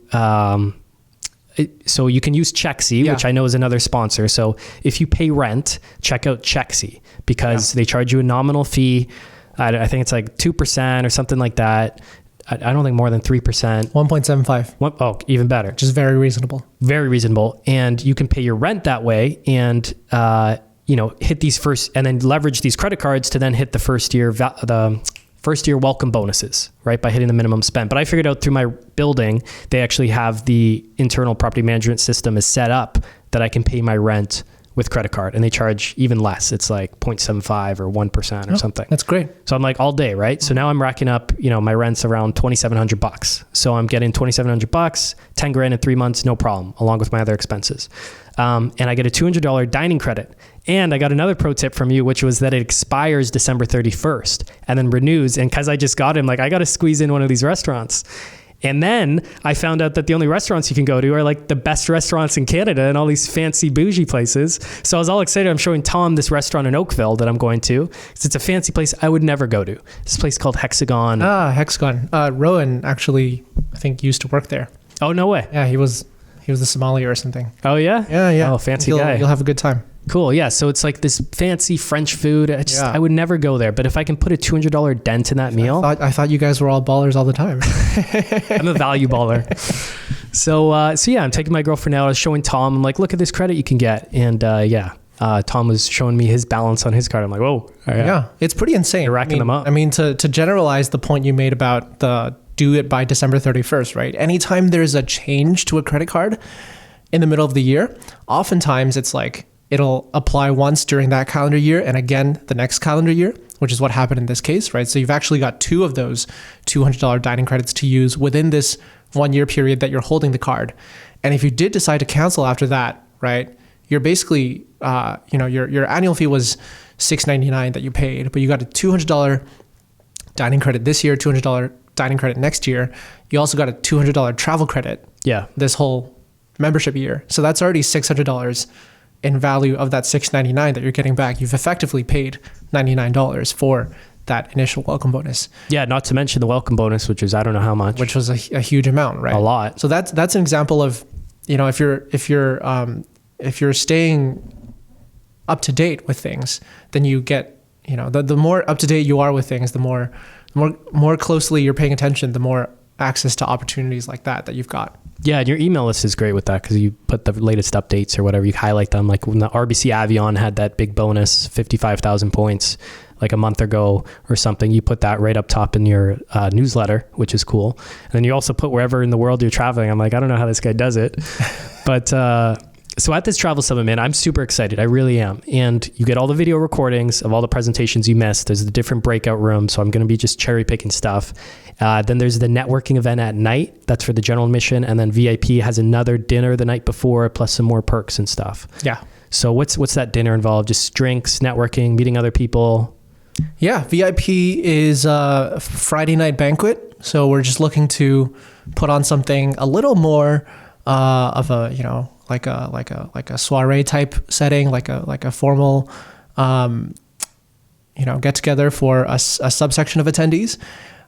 so you can use Chexi, which I know is another sponsor. So if you pay rent, check out Chexi because they charge you a nominal fee. I think it's like 2% or something like that. I don't think more than 3%. 1.75. Oh, even better. Which is very reasonable. Very reasonable. And you can pay your rent that way and, hit these first, and then leverage these credit cards to then hit the first year welcome bonuses, right? By hitting the minimum spend. But I figured out through my building, they actually have the internal property management system is set up that I can pay my rent with credit card, and they charge even less. It's like 0.75 or 1% or something. That's great. So I'm like all day, right? So now I'm racking up, my rent's around $2,700. So I'm getting $2,700, 10 grand in 3 months, no problem, along with my other expenses. And I get a $200 dining credit. And I got another pro tip from you, which was that it expires December 31st and then renews. And because I just got him, like, I got to squeeze in one of these restaurants. And then I found out that the only restaurants you can go to are like the best restaurants in Canada and all these fancy bougie places. So I was all excited. I'm showing Tom this restaurant in Oakville that I'm going to, because it's a fancy place I would never go to. This place called Hexagon. Hexagon. Rowan actually, I think, used to work there. Oh, no way. Yeah, he was the sommelier or something. Oh, yeah? Yeah. Oh, fancy guy. You'll have a good time. Cool. Yeah. So it's like this fancy French food. I would never go there. But if I can put a $200 dent in that meal. I thought you guys were all ballers all the time. I'm a value baller. So yeah, I'm taking my girlfriend out. I was showing Tom, I'm like, look at this credit you can get. And Tom was showing me his balance on his card. I'm like, whoa. Yeah. It's pretty insane. You're racking them up. I mean, to generalize the point you made about the do it by December 31st, right? Anytime there's a change to a credit card in the middle of the year, oftentimes it's like, it'll apply once during that calendar year and again the next calendar year, which is what happened in this case, right? So you've actually got 2 of those $200 dining credits to use within this 1 year period that you're holding the card. And if you did decide to cancel after that, right, you're basically, your annual fee was $6.99 that you paid, but you got a $200 dining credit this year, $200 dining credit next year. You also got a $200 travel credit. Yeah. This whole membership year. So that's already $600 in value of that $6.99 that you're getting back. You've effectively paid $99 for that initial welcome bonus. Yeah, not to mention the welcome bonus, which is I don't know how much. Which was a huge amount, right? A lot. So that's an example of, if you're staying up to date with things, then you get, the more up to date you are with things, the more closely you're paying attention, the more access to opportunities like that you've got. Yeah, and your email list is great with that because you put the latest updates or whatever, you highlight them. Like when the RBC Avion had that big bonus, 55,000 points, like a month ago or something, you put that right up top in your newsletter, which is cool. And then you also put wherever in the world you're traveling. I'm like, I don't know how this guy does it. But so at this travel summit, man, I'm super excited. I really am. And you get all the video recordings of all the presentations you missed. There's the different breakout rooms. So I'm going to be just cherry picking stuff. Then there's the networking event at night. That's for the general admission. And then VIP has another dinner the night before, plus some more perks and stuff. Yeah. So what's that dinner involved? Just drinks, networking, meeting other people? Yeah. VIP is a Friday night banquet. So we're just looking to put on something a little more of a, like a soiree type setting, like a formal, get together for a subsection of attendees.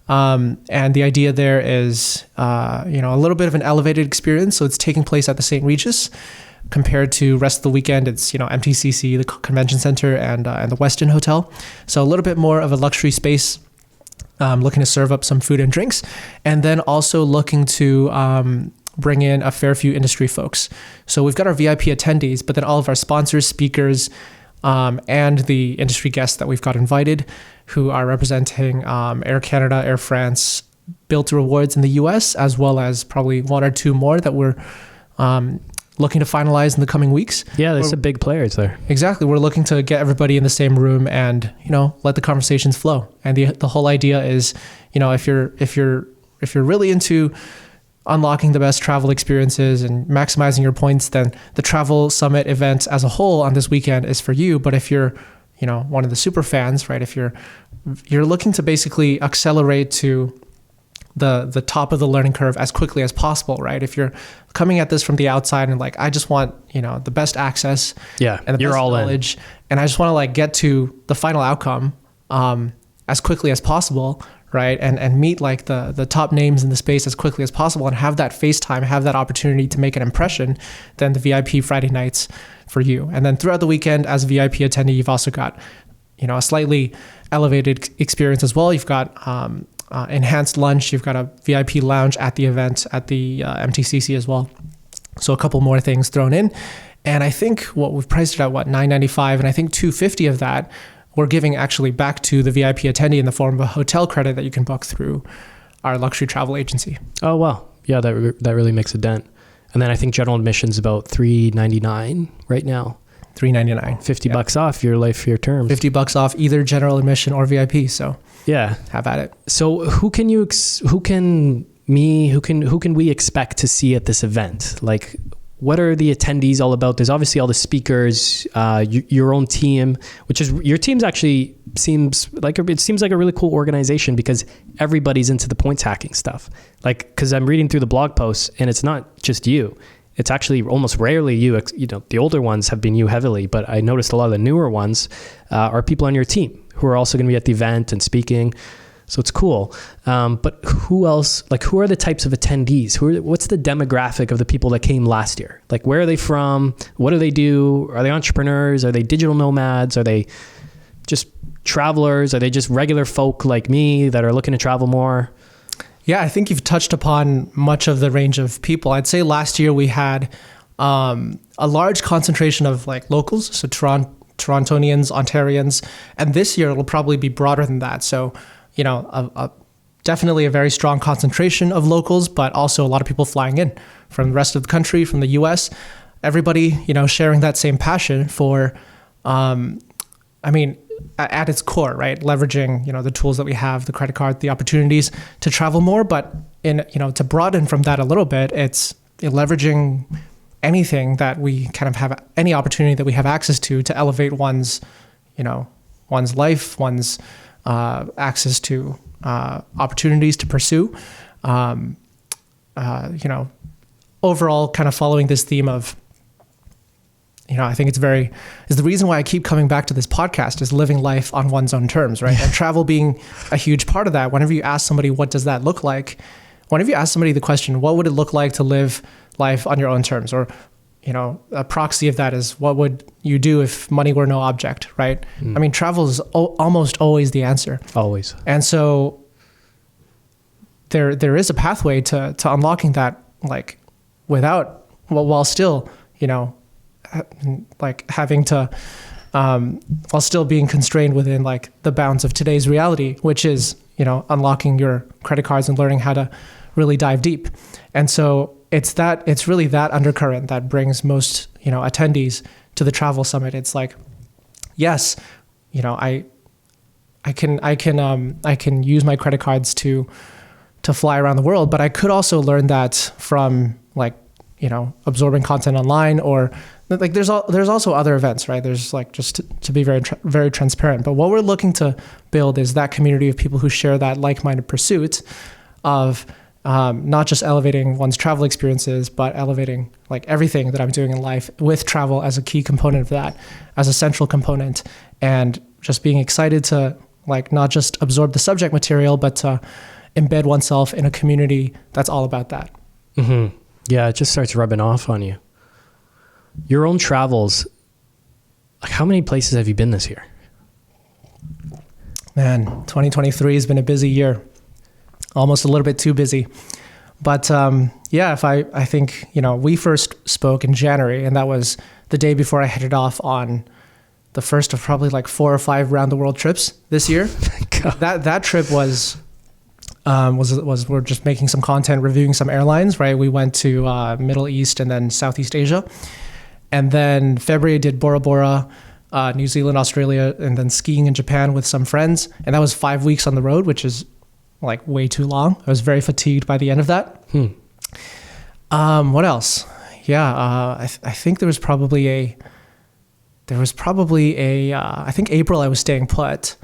And the idea there is, a little bit of an elevated experience. So it's taking place at the St. Regis compared to rest of the weekend. It's, MTCC, the convention center and the Westin Hotel. So a little bit more of a luxury space, looking to serve up some food and drinks, and then also looking to, bring in a fair few industry folks. So we've got our VIP attendees, but then all of our sponsors, speakers, and the industry guests that we've got invited who are representing Air Canada, Air France, Built to Rewards in the US, as well as probably 1 or 2 more that we're looking to finalize in the coming weeks. Yeah, there's some big players there. Exactly. We're looking to get everybody in the same room and, let the conversations flow. And the whole idea is, if you're really into unlocking the best travel experiences and maximizing your points, then the Travel Summit event as a whole on this weekend is for you. But if you're, one of the super fans, right? If you're looking to basically accelerate to the top of the learning curve as quickly as possible, right? If you're coming at this from the outside and like, I just want, the best access, and the you're best all knowledge, and I just want to get to the final outcome as quickly as possible, right? And meet the top names in the space as quickly as possible and have that FaceTime, have that opportunity to make an impression, then the VIP Friday nights for you. And then throughout the weekend as a VIP attendee, you've also got, a slightly elevated experience as well. You've got enhanced lunch. You've got a VIP lounge at the event at the MTCC as well. So a couple more things thrown in. And I think what we've priced it at, $995, and I think $250 of that we're giving actually back to the VIP attendee in the form of a hotel credit that you can book through our luxury travel agency. Oh, wow. Yeah, that really makes a dent. And then I think general admission's about $399 right now. $399. $50 off your life, your terms. $50 off either general admission or VIP. So yeah, have at it. So who can we expect to see at this event? Like, what are the attendees all about? There's obviously all the speakers, your own team, which is your team's actually seems like a really cool organization because everybody's into the points hacking stuff. Like, because I'm reading through the blog posts and it's not just you. It's actually almost rarely you. You know, the older ones have been you heavily, but I noticed a lot of the newer ones are people on your team who are also going to be at the event and speaking. So it's cool. But who else, like who are the types of attendees? What's the demographic of the people that came last year? Like, where are they from? What do they do? Are they entrepreneurs? Are they digital nomads? Are they just travelers? Are they just regular folk like me that are looking to travel more? Yeah, I think you've touched upon much of the range of people. I'd say last year we had a large concentration of like locals, so Torontonians, Ontarians, and this year it'll probably be broader than that. So, you know, definitely a very strong concentration of locals, but also a lot of people flying in from the rest of the country, from the US. Everybody, you know, sharing that same passion for, at its core, right? Leveraging, you know, the tools that we have, the credit card, the opportunities to travel more, but to broaden from that a little bit, it's leveraging anything that we kind of have, any opportunity that we have access to elevate one's life, one's access to opportunities to pursue, overall kind of following this theme of, I think is the reason why I keep coming back to this podcast is living life on one's own terms, right? And travel being a huge part of that. Whenever you ask somebody, what does that look like? Whenever you ask somebody the question, what would it look like to live life on your own terms? Or, a proxy of that is, what would you do if money were no object, right? I mean, travel is almost always the answer. Always. And so there is a pathway to unlocking that, like while still, like having to, while still being constrained within like the bounds of today's reality, which is, unlocking your credit cards and learning how to really dive deep. And so it's really that undercurrent that brings most, attendees to the travel summit. It's like, yes, I can use my credit cards to fly around the world, but I could also learn that from like, absorbing content online, or like there's also other events, right? There's like, just to be very, very transparent. But what we're looking to build is that community of people who share that like-minded pursuit of not just elevating one's travel experiences, but elevating like everything that I'm doing in life with travel as a key component of that, as a central component, and just being excited to like not just absorb the subject material, but to embed oneself in a community that's all about that. Mm-hmm. Yeah, it just starts rubbing off on you. Your own travels, like how many places have you been this year? Man, 2023 has been a busy year. Almost a little bit too busy. But I think, we first spoke in January, and that was the day before I headed off on the first of probably like 4 or 5 round the world trips this year. That trip was we're just making some content, reviewing some airlines, right? We went to Middle East and then Southeast Asia. And then February did Bora Bora, New Zealand, Australia, and then skiing in Japan with some friends. And that was 5 weeks on the road, which is like way too long. I was very fatigued by the end of that. What else? Yeah, I think there was probably I think April I was staying put.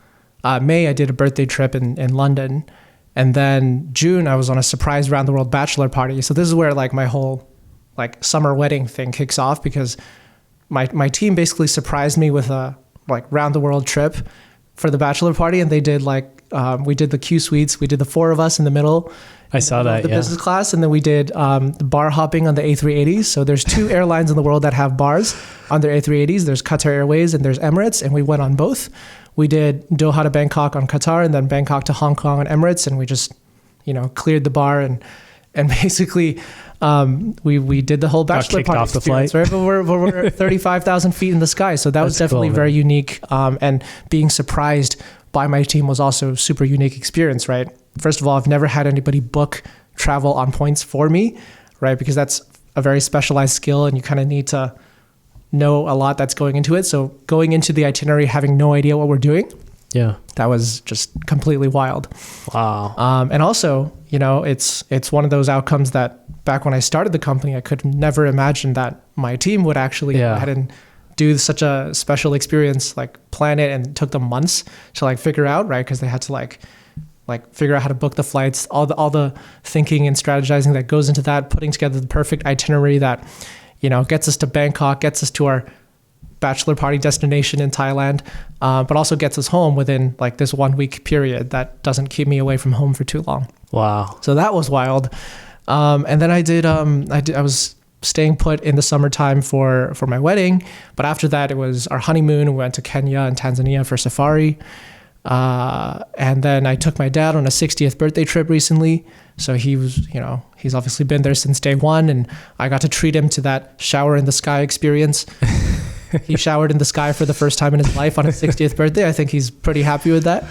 May I did a birthday trip in London. And then June I was on a surprise round the world bachelor party. So this is where like my whole like summer wedding thing kicks off, because my team basically surprised me with a like round the world trip for the bachelor party. And they did like, we did the Q suites. We did the 4 of us in the middle. I saw that, the business class. And then we did the bar hopping on the A380s. So there's 2 airlines in the world that have bars on their A380s. There's Qatar Airways and there's Emirates. And we went on both we did Doha to Bangkok on Qatar, and then Bangkok to Hong Kong on Emirates, and we just, cleared the bar and basically we did the whole bachelor party off the flight. Right? But we're 35,000 feet in the sky, so that was definitely very unique. And being surprised by my team was also a super unique experience, right? First of all, I've never had anybody book travel on points for me, right? Because that's a very specialized skill, and you kind of need to know a lot that's going into it. So going into the itinerary, having no idea what we're doing, that was just completely wild. Wow. And also, it's one of those outcomes that back when I started the company, I could never imagine that my team would actually go ahead and do such a special experience, like plan it, and it took them months to like figure out, right? Because they had to like figure out how to book the flights, all the thinking and strategizing that goes into that, putting together the perfect itinerary that, gets us to Bangkok, gets us to our bachelor party destination in Thailand, but also gets us home within like this 1 week period that doesn't keep me away from home for too long. Wow. So that was wild. And then I was staying put in the summertime for my wedding, but after that it was our honeymoon. We went to Kenya and Tanzania for safari. And then I took my dad on a 60th birthday trip recently. So he was, he's obviously been there since day one, and I got to treat him to that shower in the sky experience. He showered in the sky for the first time in his life on his 60th birthday. I think he's pretty happy with that.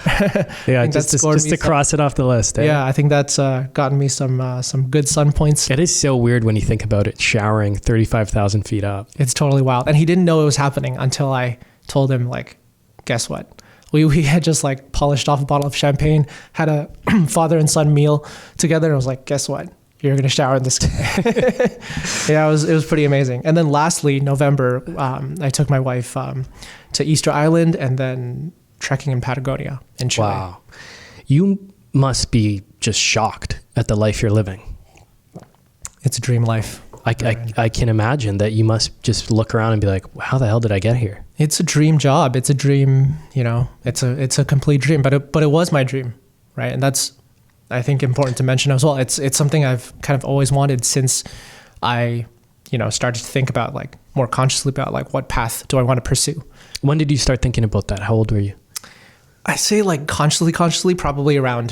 Yeah, just to cross it off the list. Eh? Yeah, I think that's gotten me some good sun points. It is so weird when you think about it, showering 35,000 feet up. It's totally wild. And he didn't know it was happening until I told him, like, guess what? We had just like polished off a bottle of champagne, had a father and son meal together, and I was like, guess what? You're going to shower in the sky. Yeah, it was pretty amazing. And then lastly, November, I took my wife to Easter Island and then trekking in Patagonia in Chile. Wow. You must be just shocked at the life you're living. It's a dream life. I can imagine that you must just look around and be like, how the hell did I get here? It's a dream job. It's a dream, it's a complete dream, but it was my dream, right? And that's, I think, important to mention as well. It's something I've kind of always wanted since I, started to think about like more consciously about like what path do I want to pursue. When did you start thinking about that? How old were you? I say like consciously, probably around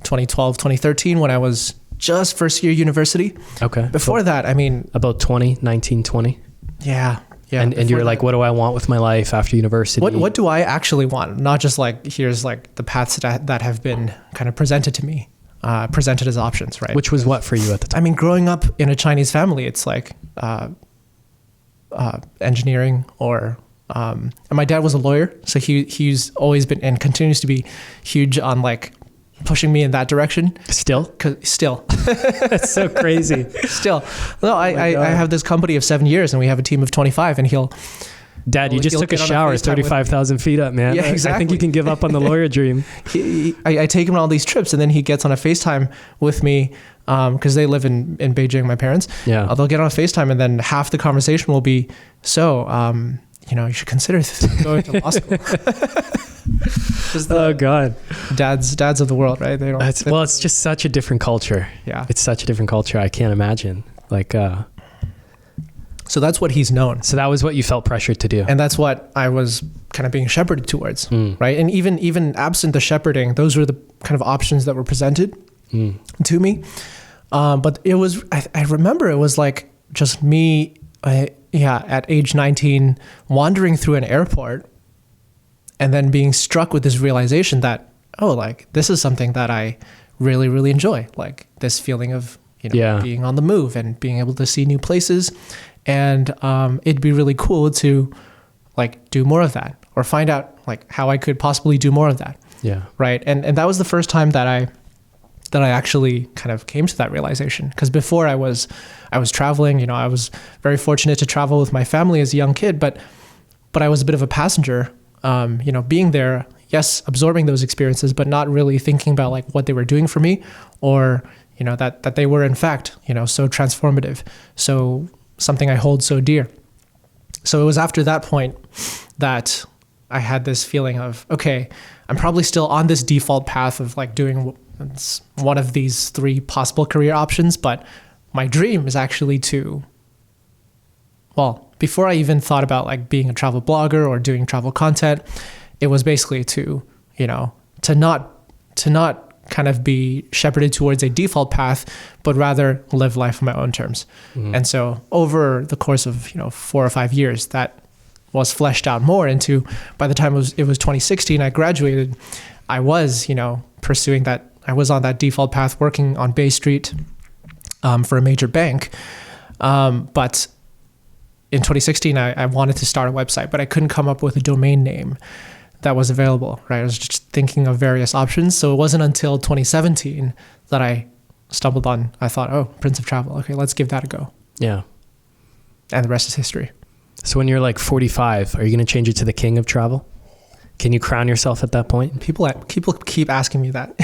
2012, 2013 when I was just first year university. Okay. Before that, I mean... About 19, 20? Yeah. And you're like, what do I want with my life after university? What do I actually want? Not just like, here's like the paths that have been kind of presented to me, presented as options, right? Which was what for you at the time? I mean, growing up in a Chinese family, it's like engineering or... and my dad was a lawyer, so he's always been and continues to be huge on like pushing me in that direction. Still? That's so crazy. Still. No, I have this company of 7 years and we have a team of 25 and Dad, you just took a shower 35,000 feet up, man. Yeah, exactly. I think you can give up on the lawyer dream. I take him on all these trips and then he gets on a FaceTime with me because they live in Beijing, my parents. Yeah. They'll get on a FaceTime and then half the conversation will be, you should consider going to law school. Oh God, dads of the world, right? It's just such a different culture. Yeah, it's such a different culture. I can't imagine. So that's what he's known. So that was what you felt pressured to do, and that's what I was kind of being shepherded towards, right? And even absent the shepherding, those were the kind of options that were presented to me. But it was, I remember it was like just me, at age 19, wandering through an airport. And then being struck with this realization that, this is something that I really, really enjoy. Like this feeling of, being on the move and being able to see new places. And it'd be really cool to like do more of that or find out like how I could possibly do more of that. Yeah. Right. And that was the first time that I actually kind of came to that realization. Because before I was traveling, I was very fortunate to travel with my family as a young kid, but I was a bit of a passenger. Being there, yes, absorbing those experiences, but not really thinking about like what they were doing for me or, that they were in fact, so transformative. So something I hold so dear. So it was after that point that I had this feeling of, okay, I'm probably still on this default path of like doing one of these three possible career options, but my dream is actually before I even thought about like being a travel blogger or doing travel content, it was basically to, to not kind of be shepherded towards a default path, but rather live life on my own terms. Mm-hmm. And so over the course of 4 or 5 years, that was fleshed out more into, by the time it was 2016, I graduated, I was, pursuing that. I was on that default path, working on Bay Street for a major bank. But in 2016, I wanted to start a website, but I couldn't come up with a domain name that was available, right? I was just thinking of various options. So it wasn't until 2017 that I thought, oh, Prince of Travel. Okay, let's give that a go. Yeah. And the rest is history. So when you're like 45, are you going to change it to the King of Travel? Can you crown yourself at that point? People keep asking me that.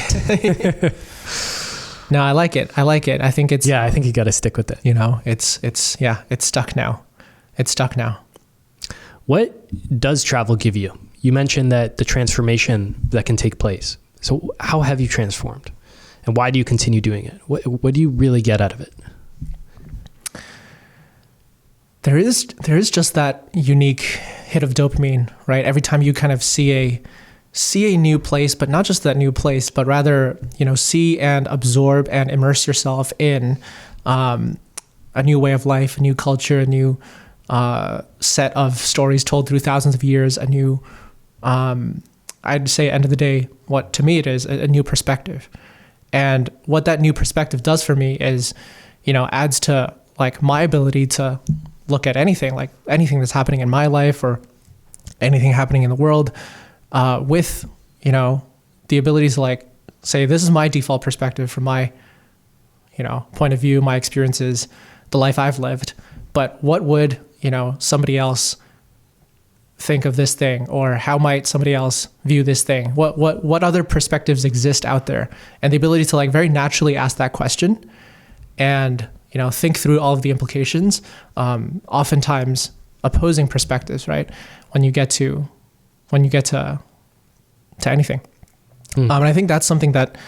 No, I like it. I think it's... Yeah, I think you got to stick with it. It's stuck now. It's stuck now. What does travel give you? You mentioned that the transformation that can take place. So how have you transformed? And why do you continue doing it? What do you really get out of it? There is just that unique hit of dopamine, right? Every time you kind of see a new place, but not just that new place, but rather, see and absorb and immerse yourself in a new way of life, a new culture, a new set of stories told through thousands of years, a new, I'd say, end of the day, what to me it is a new perspective. And what that new perspective does for me is, adds to like my ability to look at anything that's happening in my life or anything happening in the world, with, the ability to like say, this is my default perspective from my, point of view, my experiences, the life I've lived. But what would, somebody else think of this thing, or how might somebody else view this thing? What other perspectives exist out there? And the ability to like very naturally ask that question and, think through all of the implications, oftentimes opposing perspectives, right? When you get to anything. And I think that's something that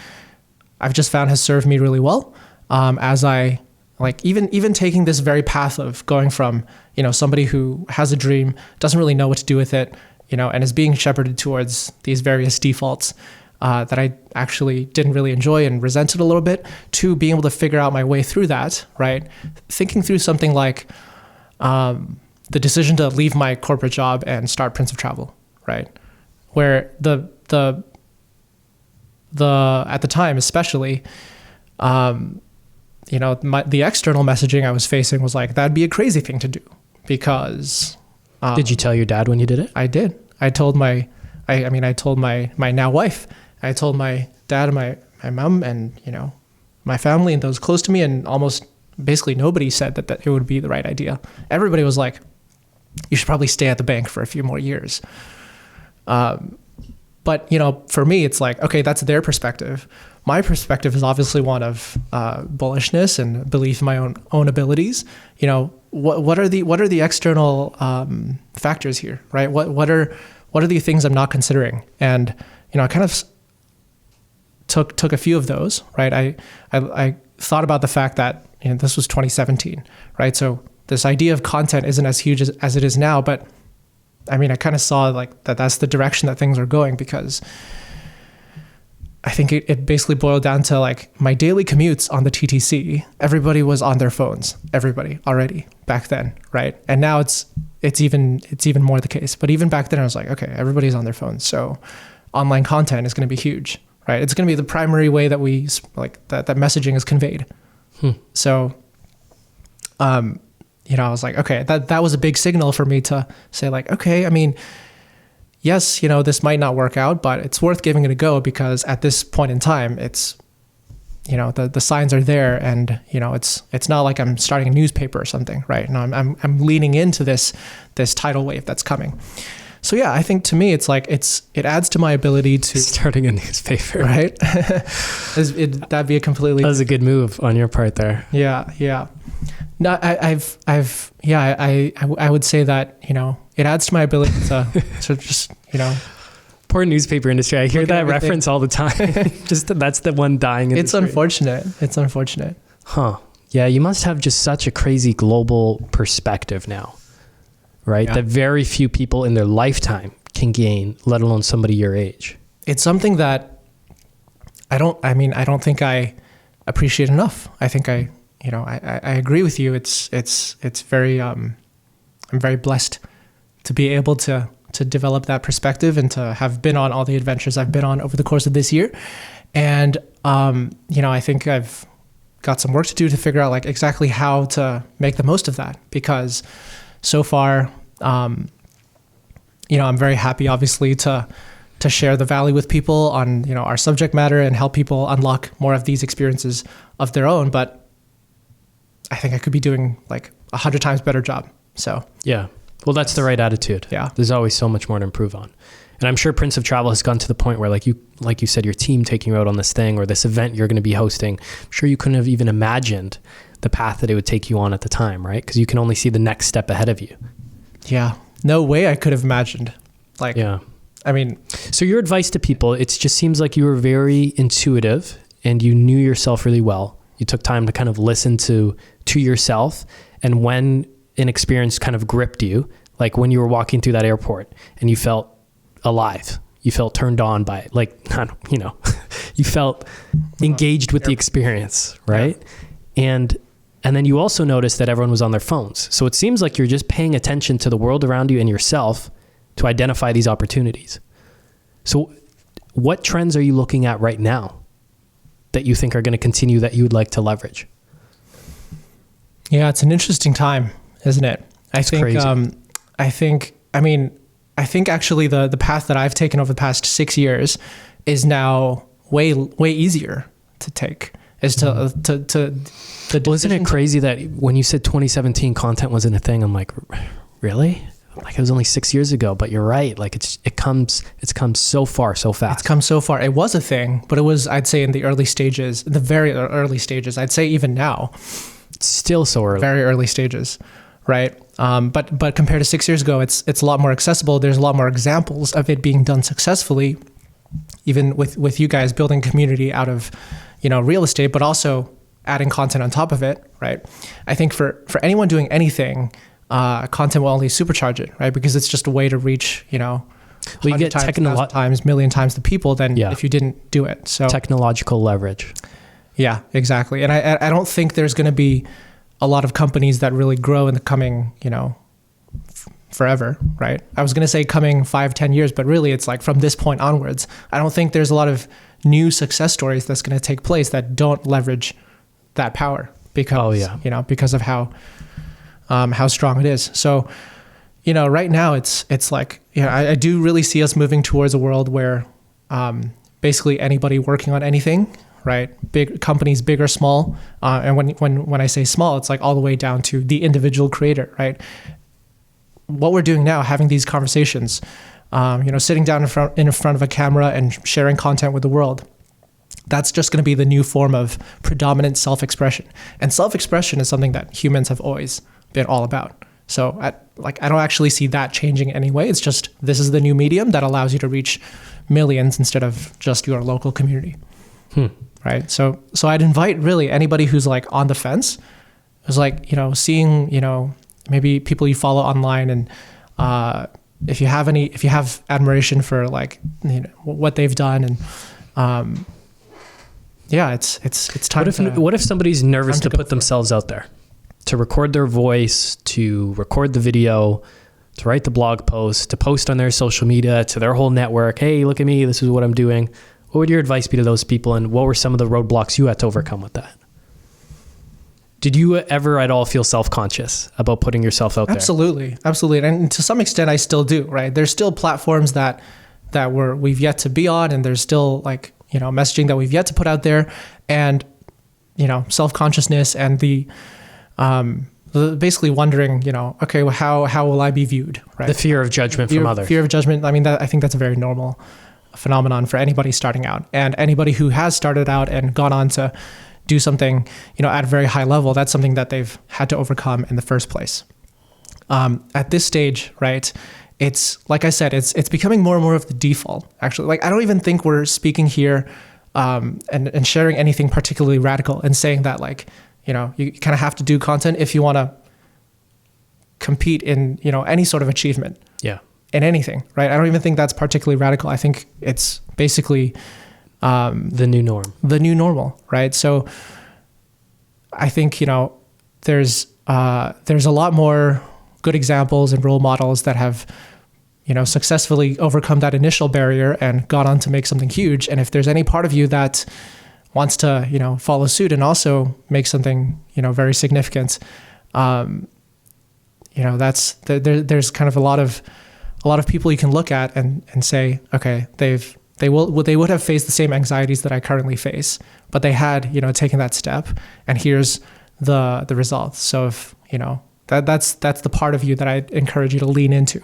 I've just found has served me really well. As I like, even taking this very path of going from, somebody who has a dream, doesn't really know what to do with it, and is being shepherded towards these various defaults, that I actually didn't really enjoy and resented a little bit, to being able to figure out my way through that, right? Thinking through something like the decision to leave my corporate job and start Prince of Travel, right? Where the at the time especially, the external messaging I was facing was like, that'd be a crazy thing to do because... Did you tell your dad when you did it? I did. I told my now wife. I told my dad and my mom and, my family and those close to me, and almost basically nobody said that it would be the right idea. Everybody was like, you should probably stay at the bank for a few more years. But, for me, it's like, okay, that's their perspective. My perspective is obviously one of bullishness and belief in my own abilities. What are the external factors here, right? What are the things I'm not considering? And, I kind of took a few of those, right? I thought about the fact that, this was 2017, right? So this idea of content isn't as huge as it is now, but I kind of saw like that's the direction that things are going, because I think it basically boiled down to like my daily commutes on the TTC. Everybody was on their phones, everybody already back then, right? And now it's even more the case. But even back then I was like, okay, everybody's on their phones. So online content is going to be huge, right? It's going to be the primary way that we like that messaging is conveyed. So, I was like, okay, that was a big signal for me to say like, okay, yes, this might not work out, but it's worth giving it a go, because at this point in time, it's, the signs are there, and, it's not like I'm starting a newspaper or something, right? No, I'm leaning into this tidal wave that's coming. So yeah, I think to me, it's like, it adds to my ability to... Starting a newspaper. Right? That'd be a completely... That was a good move on your part there. Yeah. No, I would say that, it adds to my ability to just, Poor newspaper industry. I hear that reference all the time. Just that's the one dying industry. It's unfortunate. Huh. Yeah, you must have just such a crazy global perspective now, right? Yeah. That very few people in their lifetime can gain, let alone somebody your age. It's something that I don't think I appreciate enough. I think I agree with you. It's very, I'm very blessed to be able to develop that perspective and to have been on all the adventures I've been on over the course of this year. And, I think I've got some work to do to figure out like exactly how to make the most of that, because so far, I'm very happy obviously to share the value with people on, our subject matter and help people unlock more of these experiences of their own. But I think I could be doing like 100 times better job. So yeah, well, that's the right attitude. Yeah. There's always so much more to improve on. And I'm sure Prince of Travel has gone to the point where like you said, your team taking you out on this thing or this event you're going to be hosting, I'm sure you couldn't have even imagined the path that it would take you on at the time, right? Because you can only see the next step ahead of you. Yeah. No way I could have imagined. Like, yeah. I mean, so your advice to people, it just seems like you were very intuitive and you knew yourself really well. You took time to kind of listen to yourself. And when an experience kind of gripped you, like when you were walking through that airport and you felt alive, you felt turned on by it, like, you felt engaged with the experience, right? Yeah. And then you also noticed that everyone was on their phones. So it seems like you're just paying attention to the world around you and yourself to identify these opportunities. So what trends are you looking at right now that you think are going to continue that you would like to leverage? Yeah, it's an interesting time, isn't it? It's crazy. I think actually the path that I've taken over the past 6 years is now way easier to take. Well, isn't it crazy that when you said 2017 content wasn't a thing, I'm like, really? Like it was only 6 years ago, but you're right. Like it's come so far, so fast. It's come so far. It was a thing, but it was, I'd say in the early stages, the very early stages. I'd say even now, it's still so early. Very early stages, right? But compared to 6 years ago, it's a lot more accessible. There's a lot more examples of it being done successfully, even with you guys building community out of, real estate, but also adding content on top of it, right? I think for anyone doing anything, content will only supercharge it, right? Because it's just a way to reach, you get million times the people than if you didn't do it. So technological leverage. Yeah, exactly. And I don't think there's going to be a lot of companies that really grow in the coming, forever, right? I was going to say coming 5-10 years, but really it's like from this point onwards. I don't think there's a lot of new success stories that's going to take place that don't leverage that power because, because of how strong it is. So, right now it's like, I do really see us moving towards a world where basically anybody working on anything, right? Big companies, big or small. And when I say small, it's like all the way down to the individual creator, right? What we're doing now, having these conversations, sitting down in front of a camera and sharing content with the world, that's just going to be the new form of predominant self-expression. And self-expression is something that humans have always been all about. So I don't actually see that changing anyway. It's just, this is the new medium that allows you to reach millions instead of just your local community. Right. So I'd invite really anybody who's like on the fence, who's like, seeing, maybe people you follow online, and if you have admiration for like, what they've done, and it's time. What if somebody's nervous to put themselves out there, to record their voice, to record the video, to write the blog post, to post on their social media, to their whole network? Hey, look at me. This is what I'm doing. What would your advice be to those people? And what were some of the roadblocks you had to overcome with that? Did you ever at all feel self-conscious about putting yourself out there? Absolutely. And to some extent I still do, right? There's still platforms that we've yet to be on, and there's still like, messaging that we've yet to put out there, and, self-consciousness and the basically wondering, okay, well, how will I be viewed, right? The fear of judgment from others. Fear of judgment. I mean, I think that's a very normal phenomenon for anybody starting out, and anybody who has started out and gone on to do something, at a very high level. That's something that they've had to overcome in the first place. At this stage, right, it's like I said, it's becoming more and more of the default. Actually, like I don't even think we're speaking here and sharing anything particularly radical and saying that like, you kind of have to do content if you want to compete in, any sort of achievement. Yeah. in anything, right? I don't even think that's particularly radical. I think it's basically the new norm. The new normal, right? So I think, there's a lot more good examples and role models that have, successfully overcome that initial barrier and gone on to make something huge. And if there's any part of you that wants to, follow suit and also make something, very significant, there's kind of a lot of people you can look at and say, okay, they would have faced the same anxieties that I currently face, but they had, taken that step, and here's the results. So if, that's the part of you that I encourage you to lean into,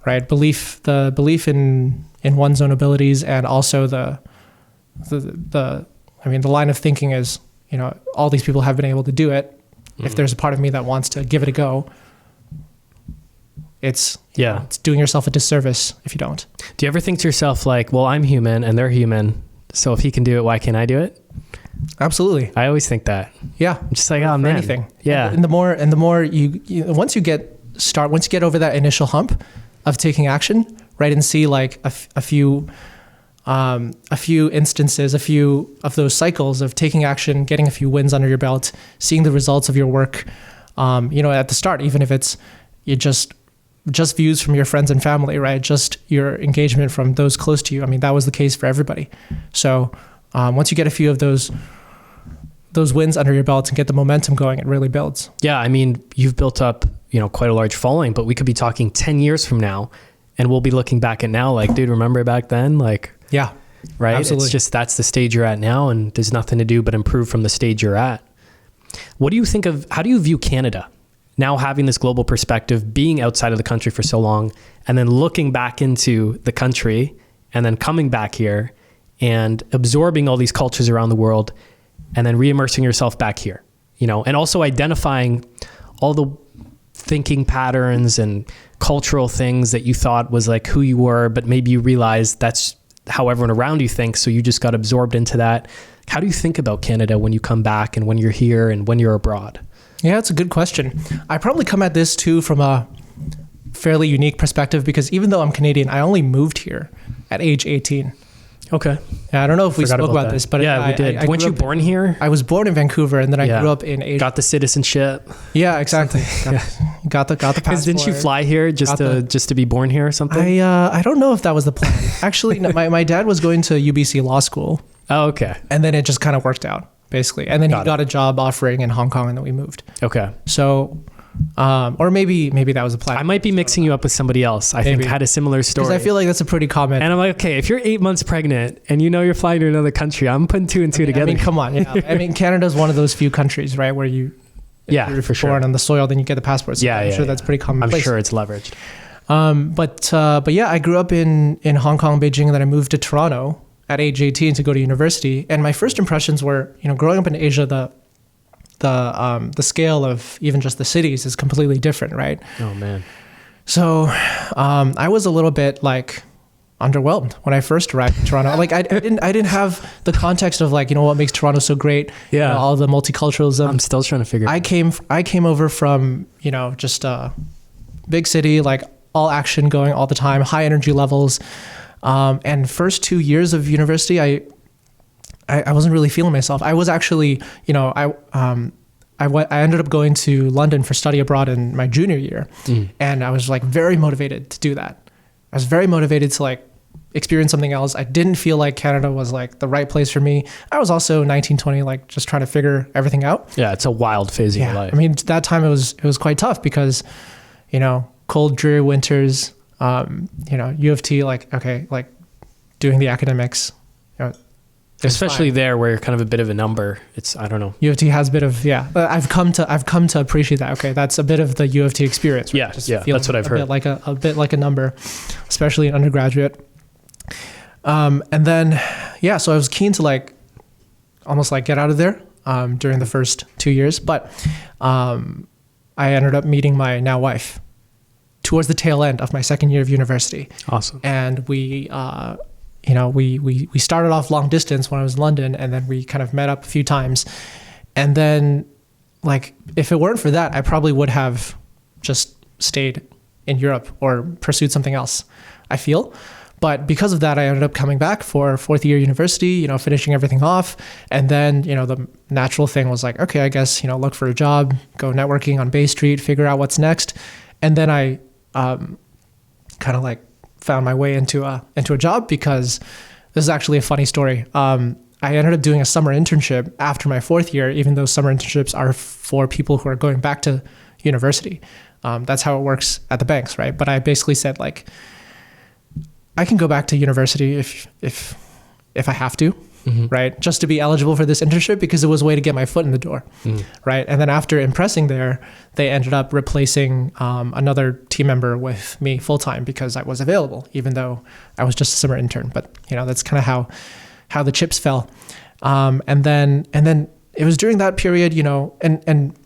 right? The belief in one's own abilities, and also the line of thinking is, all these people have been able to do it. Mm-hmm. If there's a part of me that wants to give it a go, it's doing yourself a disservice if you don't. Do you ever think to yourself like, well, I'm human and they're human, so if he can do it, why can't I do it? Absolutely. I always think that. Yeah. I'm just like, oh man. Anything. Yeah. And the more you once you get over that initial hump of taking action, right, and see like a few instances, a few of those cycles of taking action, getting a few wins under your belt, seeing the results of your work, at the start, even if it's just views from your friends and family, right? Just your engagement from those close to you. I mean, that was the case for everybody. So once you get a few of those wins under your belt and get the momentum going, it really builds. Yeah, I mean, you've built up, quite a large following, but we could be talking 10 years from now, and we'll be looking back at now like, dude, remember back then? Like, yeah, right? Absolutely. It's just, that's the stage you're at now, and there's nothing to do but improve from the stage you're at. What do you think of, how do you view Canada? Now having this global perspective, being outside of the country for so long, and then looking back into the country, and then coming back here and absorbing all these cultures around the world, and then re-immersing yourself back here, and also identifying all the thinking patterns and cultural things that you thought was like who you were, but maybe you realized that's how everyone around you thinks, so you just got absorbed into that. How do you think about Canada when you come back and when you're here and when you're abroad? Yeah, it's a good question. I probably come at this too from a fairly unique perspective, because even though I'm Canadian, I only moved here at age 18. Okay. Yeah, I don't know if we spoke about this, but yeah, we did. Weren't you born here? I was born in Vancouver, and then I grew up in Asia. Got the citizenship. Yeah, exactly. Got the passport. Didn't you fly here just to be born here or something? I don't know if that was the plan. Actually, no, my dad was going to UBC Law School. Oh, okay. And then it just kind of worked out, basically. And then he got a job offering in Hong Kong, and then we moved. Okay. So, or maybe that was a plan. I might be mixing you up with somebody else. I think had a similar story. Because I feel like that's a pretty common. And I'm like, okay, if you're 8 months pregnant and you're flying to another country, I'm putting two and two together. I mean, come on. Yeah. I mean, Canada's one of those few countries, right, where you're for sure born on the soil, then you get the passport. So I'm sure that's pretty common. I'm sure it's leveraged. But I grew up in Hong Kong, Beijing, and then I moved to Toronto at age 18 to go to university. And my first impressions were, growing up in Asia, the scale of even just the cities is completely different, right? Oh man. So I was a little bit like underwhelmed when I first arrived in Toronto. Like I didn't have the context of like, what makes Toronto so great. Yeah. All the multiculturalism. I'm still trying to figure it out. I came over from, just a big city, like all action going all the time, high energy levels. And first 2 years of university, I wasn't really feeling myself. I was actually, I ended up going to London for study abroad in my junior year. And I was like very motivated to do that. I was very motivated to like experience something else. I didn't feel like Canada was like the right place for me. I was also 19, 20, like just trying to figure everything out. Yeah, it's a wild phase of your life. I mean, that time it was quite tough because, cold, dreary winters, U of T, like doing the academics, especially there where you're kind of a bit of a number. I don't know. U of T has a bit of, I've come to appreciate that. Okay. That's a bit of the U of T experience. Right? That's what I've heard. A bit like a number, especially in undergraduate. And then, so I was keen to almost get out of there, during the first 2 years, but, I ended up meeting my now wife towards the tail end of my second year of university. Awesome. And we started off long distance when I was in London, and then we kind of met up a few times. And then if it weren't for that, I probably would have just stayed in Europe or pursued something else, I feel. But because of that, I ended up coming back for fourth year university, finishing everything off. And then, the natural thing was like, okay, I guess, look for a job, go networking on Bay Street, figure out what's next. And then I kind of like found my way into a job, because this is actually a funny story. I ended up doing a summer internship after my fourth year, even though summer internships are for people who are going back to university. That's how it works at the banks, right? But I basically said, like, I can go back to university if I have to, right? Just to be eligible for this internship, because it was a way to get my foot in the door, right? And then after impressing there, they ended up replacing another team member with me full time, because I was available, even though I was just a summer intern. But that's kind of how the chips fell. And then it was during that period, and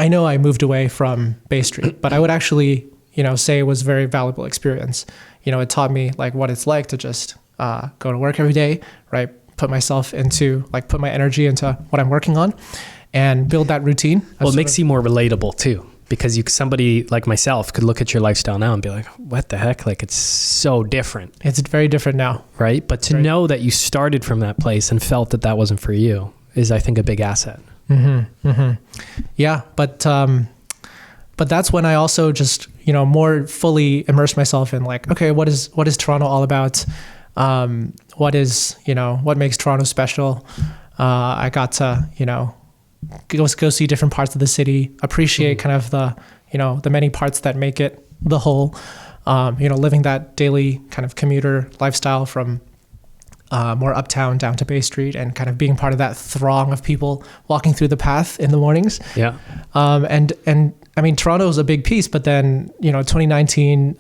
I know I moved away from Bay Street, but I would actually, say it was a very valuable experience. It taught me like what it's like to just go to work every day, right? Put my energy into what I'm working on and build that routine. Well, it makes you more relatable too, because somebody like myself could look at your lifestyle now and be like, what the heck? Like, it's so different. It's very different now. Right? But to know that you started from that place and felt that wasn't for you is, I think, a big asset. Yeah. But that's when I also just, more fully immersed myself in like, okay, what is Toronto all about? What makes Toronto special? I got to, go see different parts of the city, appreciate kind of the many parts that make it the whole, living that daily kind of commuter lifestyle from more uptown down to Bay Street, and kind of being part of that throng of people walking through the path in the mornings. Yeah. And I mean, Toronto is a big piece, but then, 2019,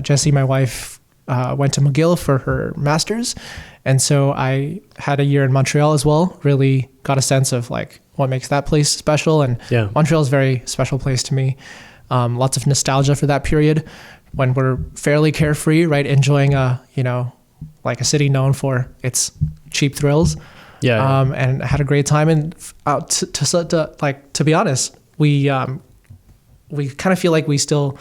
Jessie, my wife, went to McGill for her master's. And so I had a year in Montreal as well, really got a sense of like what makes that place special. And Montreal is a very special place to me. Lots of nostalgia for that period when we're fairly carefree, right? Enjoying like a city known for its cheap thrills. Yeah. And had a great time. And to be honest, we kind of feel like we still,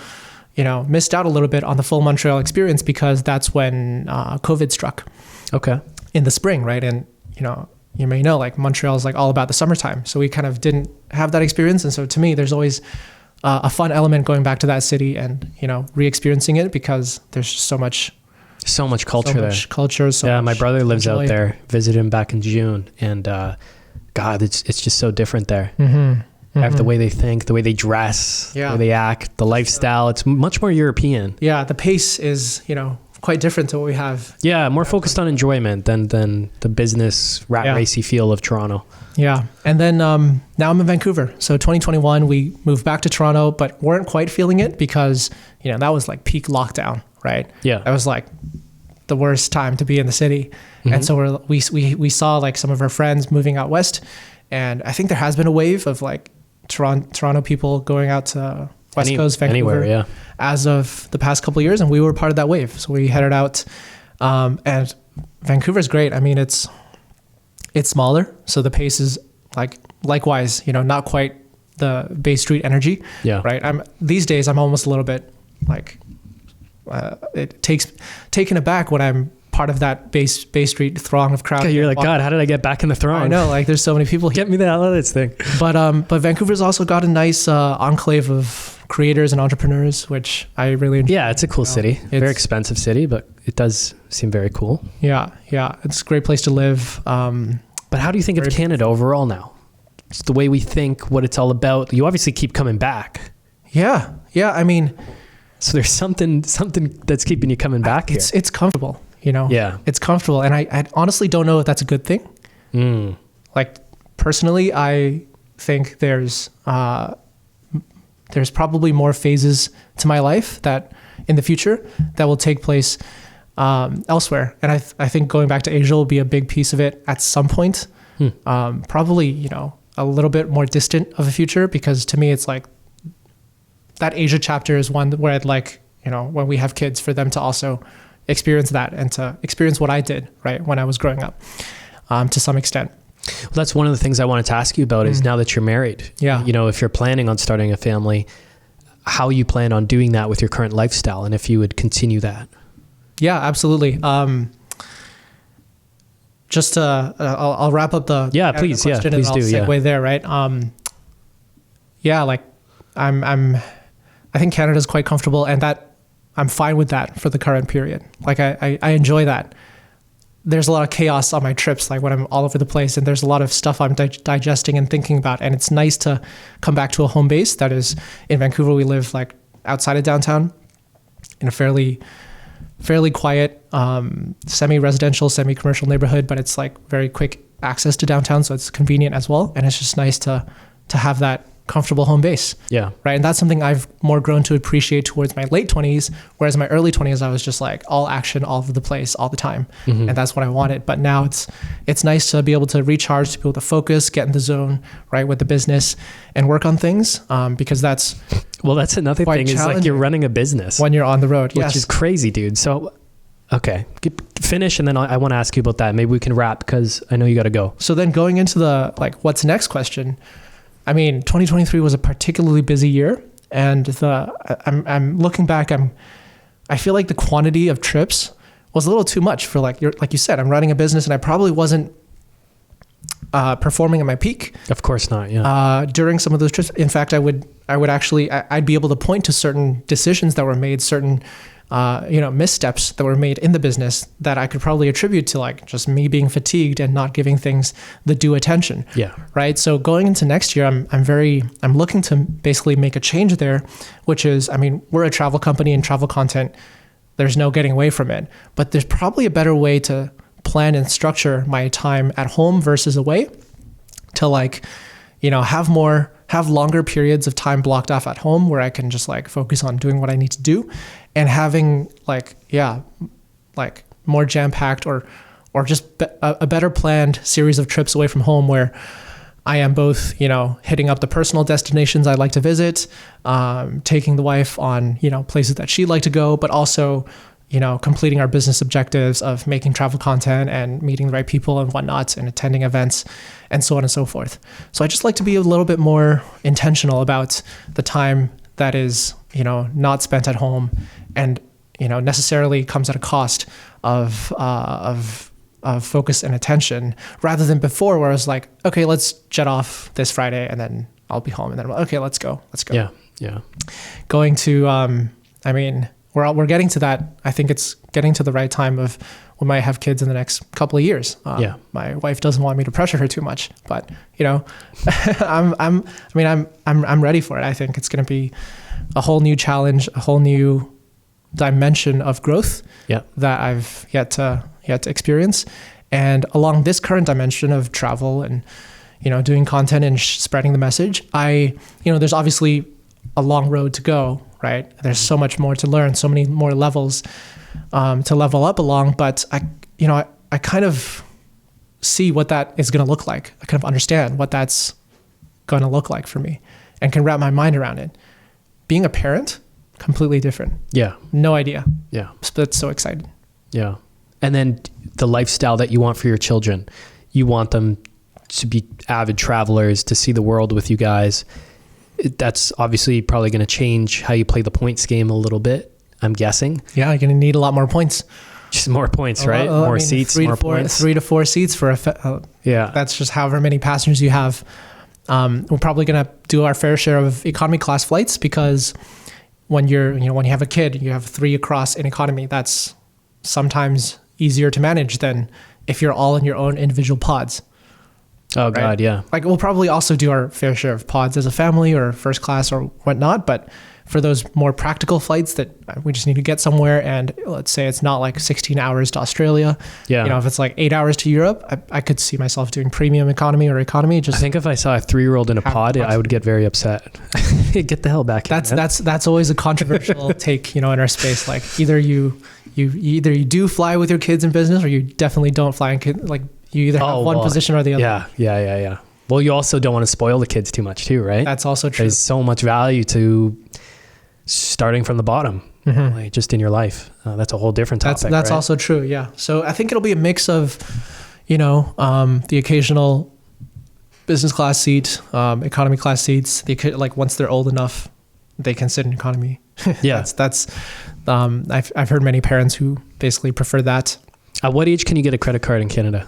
missed out a little bit on the full Montreal experience, because that's when COVID struck. Okay. In the spring, right? And, you may know, like, Montreal is like all about the summertime. So we kind of didn't have that experience. And so to me, there's always a fun element going back to that city and, re-experiencing it, because there's just so much culture there. My brother lives out there. Visited him back in June, and God, it's just so different there. The way they think, the way they dress, the way they act, the lifestyle. It's much more European. Yeah, the pace is, quite different to what we have. Yeah, more focused on enjoyment than the business racy feel of Toronto. Yeah, and then now I'm in Vancouver. So 2021, we moved back to Toronto, but weren't quite feeling it, because that was like peak lockdown, right? Yeah, that was like the worst time to be in the city. And so we saw like some of our friends moving out west, and I think there has been a wave of like Toronto people going out to West Coast, Vancouver, as of the past couple of years, and we were part of that wave. So we headed out, and Vancouver's great. I mean, it's smaller, so the pace is likewise, not quite the Bay Street energy. Yeah. Right. These days I'm almost a little bit like taken aback when I'm part of that Bay Street throng of crowd. Okay, you're like, God, how did I get back in the throng? I know, like, there's so many people here. Get me the hell out of this thing. But Vancouver's also got a nice enclave of creators and entrepreneurs, which I really enjoy. Yeah, it's a cool city. Very expensive city, but it does seem very cool. Yeah. It's a great place to live. But how do you think of Canada overall now? It's the way we think, what it's all about. You obviously keep coming back. Yeah. I mean, so there's something that's keeping you coming back here. It's comfortable. Yeah, it's comfortable. And I honestly don't know if that's a good thing. Like, personally, I think there's probably more phases to my life that in the future that will take place elsewhere. And I think going back to Asia will be a big piece of it at some point. Probably, a little bit more distant of a future, because to me, it's like that Asia chapter is one where I'd like, when we have kids, for them to also experience that and to experience what I did, right, when I was growing up, to some extent. Well, that's one of the things I wanted to ask you about is now that you're married, if you're planning on starting a family, how you plan on doing that with your current lifestyle and if you would continue that. Yeah, absolutely. Just to, I'll wrap up the please question and please I'll do segue there, right? Like I think Canada's quite comfortable, and that I'm fine with that for the current period. Like I enjoy that. There's a lot of chaos on my trips, like when I'm all over the place, and there's a lot of stuff I'm digesting and thinking about. And it's nice to come back to a home base that is in Vancouver. We live like outside of downtown in a fairly quiet, semi-residential, semi-commercial neighborhood, but it's like very quick access to downtown. So it's convenient as well. And it's just nice to have that comfortable home base. Yeah. Right. And that's something I've more grown to appreciate towards my late 20s. Whereas in my early 20s, I was just like all action, all over the place, all the time. And that's what I wanted. But now it's nice to be able to recharge, to be able to focus, get in the zone, right, with the business and work on things. Because that's another thing is like you're running a business when you're on the road, which is crazy, dude. So, okay, finish. And then I want to ask you about that. Maybe we can wrap because I know you got to go. So then going into the, like, what's next question, I mean, 2023 was a particularly busy year, and I'm looking back, I feel like the quantity of trips was a little too much for like you said, I'm running a business and I probably wasn't performing at my peak. Of course not. Yeah. During some of those trips, in fact, I'd be able to point to certain decisions that were made, certain missteps that were made in the business that I could probably attribute to like just me being fatigued and not giving things the due attention. Yeah. Right. So going into next year, I'm looking to basically make a change there, which is, I mean, we're a travel company and travel content, there's no getting away from it, but there's probably a better way to plan and structure my time at home versus away to like, have longer periods of time blocked off at home where I can just like focus on doing what I need to do, and having more jam-packed or just a better planned series of trips away from home where I am both, hitting up the personal destinations I'd like to visit, taking the wife on, places that she'd like to go, but also, completing our business objectives of making travel content and meeting the right people and whatnot and attending events and so on and so forth. So I just like to be a little bit more intentional about the time that is, not spent at home and, necessarily comes at a cost of focus and attention, rather than before where I was like, okay, let's jet off this Friday and then I'll be home and then, okay, let's go. Yeah. Yeah. Going to, we're getting to that. I think it's getting to the right time of we might have kids in the next couple of years. My wife doesn't want me to pressure her too much, but I'm ready for it. I think it's going to be a whole new challenge, a whole new dimension of growth that I've yet to experience. And along this current dimension of travel and, doing content and spreading the message, there's obviously a long road to go, right? There's so much more to learn, so many more levels to level up along. But I kind of see what that is going to look like. I kind of understand what that's going to look like for me and can wrap my mind around it. Being a parent, completely different. Yeah. No idea. Yeah. But so excited. Yeah. And then the lifestyle that you want for your children, you want them to be avid travelers, to see the world with you guys. That's obviously probably going to change how you play the points game a little bit, I'm guessing. Yeah, you're going to need a lot more points. Just more points, right? More seats, more points. 3 to 4 seats for that's just however many passengers you have. We're probably going to do our fair share of economy class flights because when you have a kid, you have 3 across in economy. That's sometimes easier to manage than if you're all in your own individual pods. Oh, right? God, yeah. Like we'll probably also do our fair share of pods as a family or first class or whatnot. But for those more practical flights that we just need to get somewhere, and let's say it's not like 16 hours to Australia. Yeah. If it's like 8 hours to Europe, I could see myself doing premium economy or economy. I think if I saw a 3-year-old in a pod, I would get very upset. Get the hell back. That's always a controversial take, in our space. Like either you do fly with your kids in business, or you definitely don't fly in kids. Like you either have one position or the other. Yeah. Well, you also don't want to spoil the kids too much too, right? That's also true. There's so much value to starting from the bottom, like just in your life. That's a whole different topic. That's right? also true. Yeah. So I think it'll be a mix of, the occasional business class seat, economy class seats, like once they're old enough they can sit in economy. Yeah. I've heard many parents who basically prefer that. At what age can you get a credit card in Canada?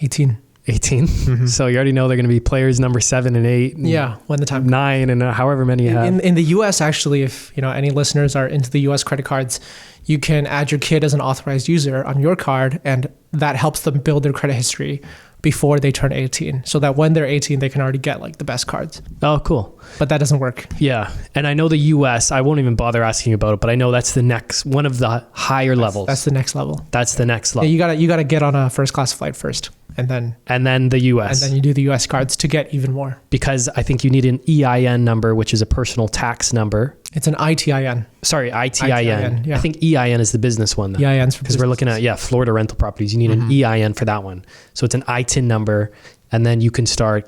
18. 18. Mm-hmm. So you already know they're going to be players number 7 and 8. And yeah, when the time 9 and however many you have. In the US, actually, if any listeners are into the US credit cards, you can add your kid as an authorized user on your card, and that helps them build their credit history before they turn 18, so that when they're 18, they can already get like the best cards. Oh, cool. But that doesn't work. Yeah. And I know the US, I won't even bother asking you about it, but I know that's the next one of the higher levels. That's the next level. That's the next level. Yeah, you gotta get on a first class flight first, and then the US. And then you do the US cards to get even more. Because I think you need an EIN number, which is a personal tax number. It's an ITIN. Sorry, ITIN. Yeah. I think EIN is the business one. Though. EIN's for because we're looking at Florida rental properties. You need an EIN for that one. So it's an ITIN number, and then you can start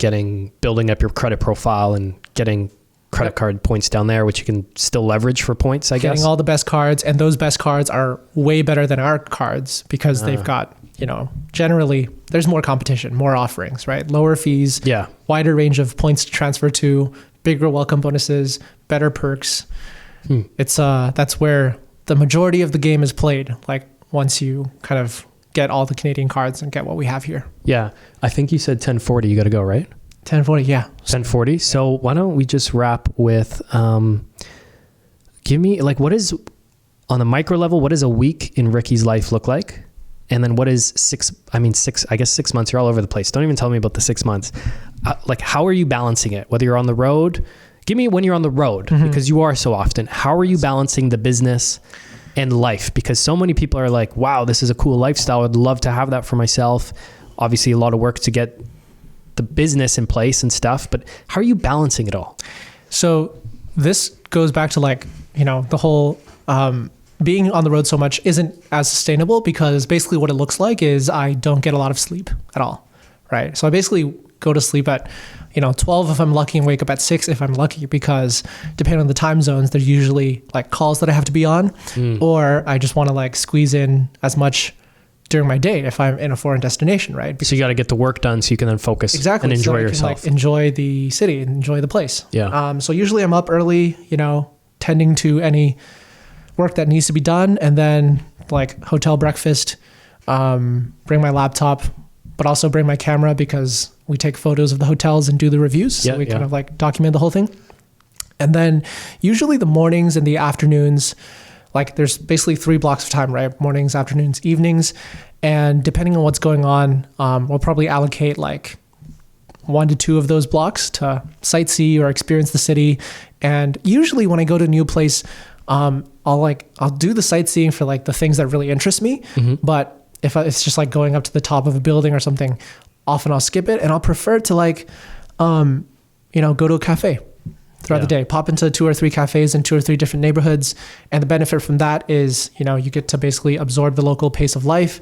building up your credit profile and getting credit card points down there, which you can still leverage for points, I guess. Getting all the best cards, and those best cards are way better than our cards because they've got, generally there's more competition, more offerings, right? Lower fees, wider range of points to transfer to, bigger welcome bonuses, better perks. It's that's where the majority of the game is played. Like once you kind of get all the Canadian cards and get what we have here. Yeah, I think you said 1040. You got to go, right? 1040, yeah. 1040. So why don't we just wrap with, give me what is on the micro level? What does a week in Ricky's life look like? And then what is 6 months, you're all over the place. Don't even tell me about the 6 months. How are you balancing it? Whether you're on the road, give me when you're on the road, because you are so often. How are you balancing the business and life? Because so many people are like, wow, this is a cool lifestyle. I'd love to have that for myself. Obviously a lot of work to get the business in place and stuff, but how are you balancing it all? So this goes back to the whole, being on the road so much isn't as sustainable, because basically what it looks like is I don't get a lot of sleep at all, right? So I basically go to sleep at 12 if I'm lucky, and wake up at 6 if I'm lucky, because depending on the time zones, there's usually calls that I have to be on, or I just want to squeeze in as much during my day if I'm in a foreign destination, right? So you got to get the work done so you can then focus and enjoy yourself. Enjoy the city and enjoy the place. Yeah. So usually I'm up early, tending to any work that needs to be done, and then hotel breakfast, bring my laptop, but also bring my camera because we take photos of the hotels and do the reviews. So we kind of document the whole thing. And then usually the mornings and the afternoons, there's basically 3 blocks of time, right? Mornings, afternoons, evenings. And depending on what's going on, we'll probably allocate 1 to 2 of those blocks to sightsee or experience the city. And usually when I go to a new place, I'll do the sightseeing for the things that really interest me. But if it's just going up to the top of a building or something, often I'll skip it, and I'll prefer to go to a cafe throughout the day, pop into 2 or 3 cafes in 2 or 3 different neighborhoods. And the benefit from that is, you get to basically absorb the local pace of life,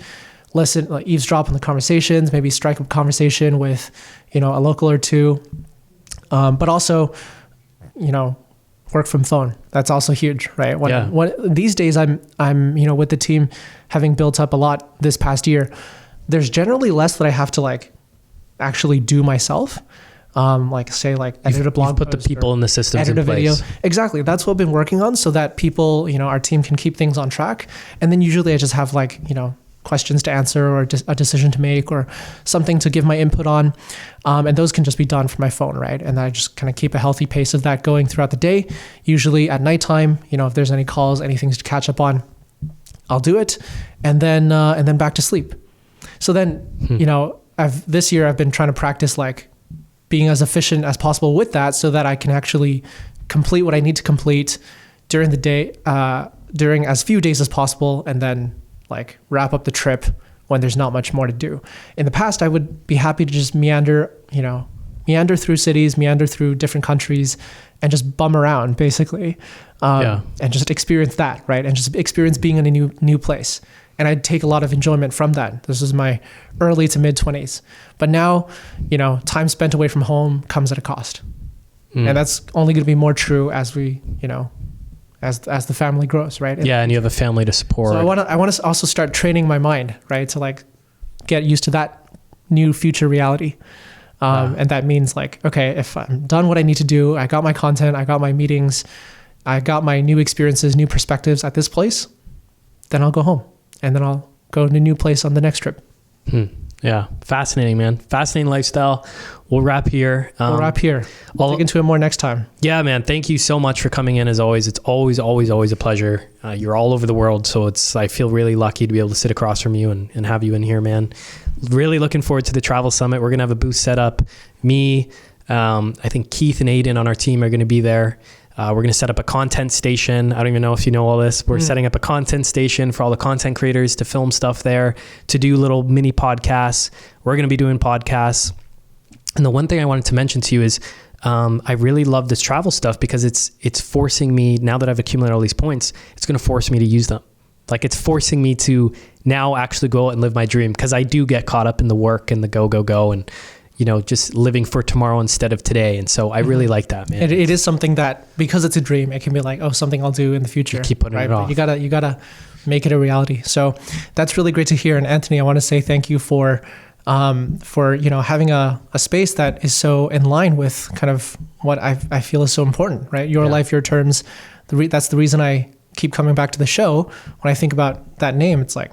listen, eavesdrop on the conversations, maybe strike up a conversation with, a local or 2. But also, work from phone. That's also huge, right? When these days I'm with the team, having built up a lot this past year, there's generally less that I have to actually do myself. Edit a blog post, put the people in the systems edit in place. Video. Exactly. That's what I've been working on, so that people, our team can keep things on track. And then usually I just have questions to answer, or a decision to make, or something to give my input on. And those can just be done from my phone, right? And I just kind of keep a healthy pace of that going throughout the day. Usually at nighttime, if there's any calls, anything to catch up on, I'll do it. And then back to sleep. So then, this year I've been trying to practice being as efficient as possible with that, so that I can actually complete what I need to complete during the day, during as few days as possible, and then wrap up the trip when there's not much more to do. In the past, I would be happy to just meander through cities, meander through different countries, and just bum around basically, and just experience that, right? And just experience being in a new place. And I'd take a lot of enjoyment from that. This was my early to mid 20s. But now, time spent away from home comes at a cost. And that's only going to be more true as we, as the family grows, right? And you have a family to support. So I want to also start training my mind, right? To get used to that new future reality. And that means okay, if I'm done what I need to do, I got my content, I got my meetings, I got my new experiences, new perspectives at this place, then I'll go home and then I'll go to a new place on the next trip. Yeah. Fascinating, man. Fascinating lifestyle. We'll wrap here. We'll dig into it more next time. Yeah, man. Thank you so much for coming in as always. It's always a pleasure. You're all over the world. So I feel really lucky to be able to sit across from you and have you in here, man. Really looking forward to the Travel Summit. We're going to have a booth set up. Me, I think Keith and Aiden on our team are going to be there. We're going to set up a content station. I don't even know if you know all this. We're setting up a content station for all the content creators to film stuff there, to do little mini podcasts. We're going to be doing podcasts. And the one thing I wanted to mention to you is I really love this travel stuff because it's forcing me, now that I've accumulated all these points, it's going to force me to use them. Like it's forcing me to now actually go out and live my dream, because I do get caught up in the work and the go and just living for tomorrow instead of today. And so I really like that, man. It is something that, because it's a dream, it can be like, something I'll do in the future. You keep putting it off. You gotta make it a reality. So that's really great to hear. And Anthony, I want to say thank you for having a space that is so in line with kind of what I feel is so important, right? Your life, your terms. That's the reason I keep coming back to the show. When I think about that name, it's like,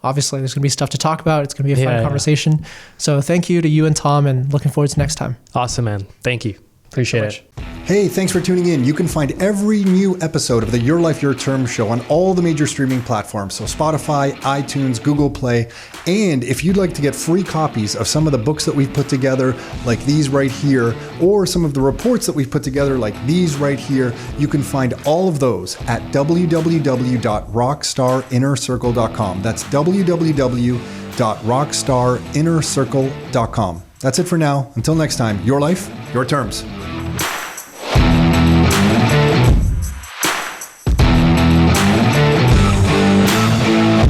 obviously there's gonna be stuff to talk about. It's gonna be a fun conversation. Yeah. So thank you to you and Tom, and looking forward to next time. Awesome, man. Thank you. Appreciate it. Hey, thanks for tuning in. You can find every new episode of the Your Life, Your Terms show on all the major streaming platforms. So Spotify, iTunes, Google Play. And if you'd like to get free copies of some of the books that we've put together, like these right here, or some of the reports that we've put together, like these right here, you can find all of those at www.rockstarinnercircle.com. That's www.rockstarinnercircle.com. That's it for now. Until next time, your life, your terms.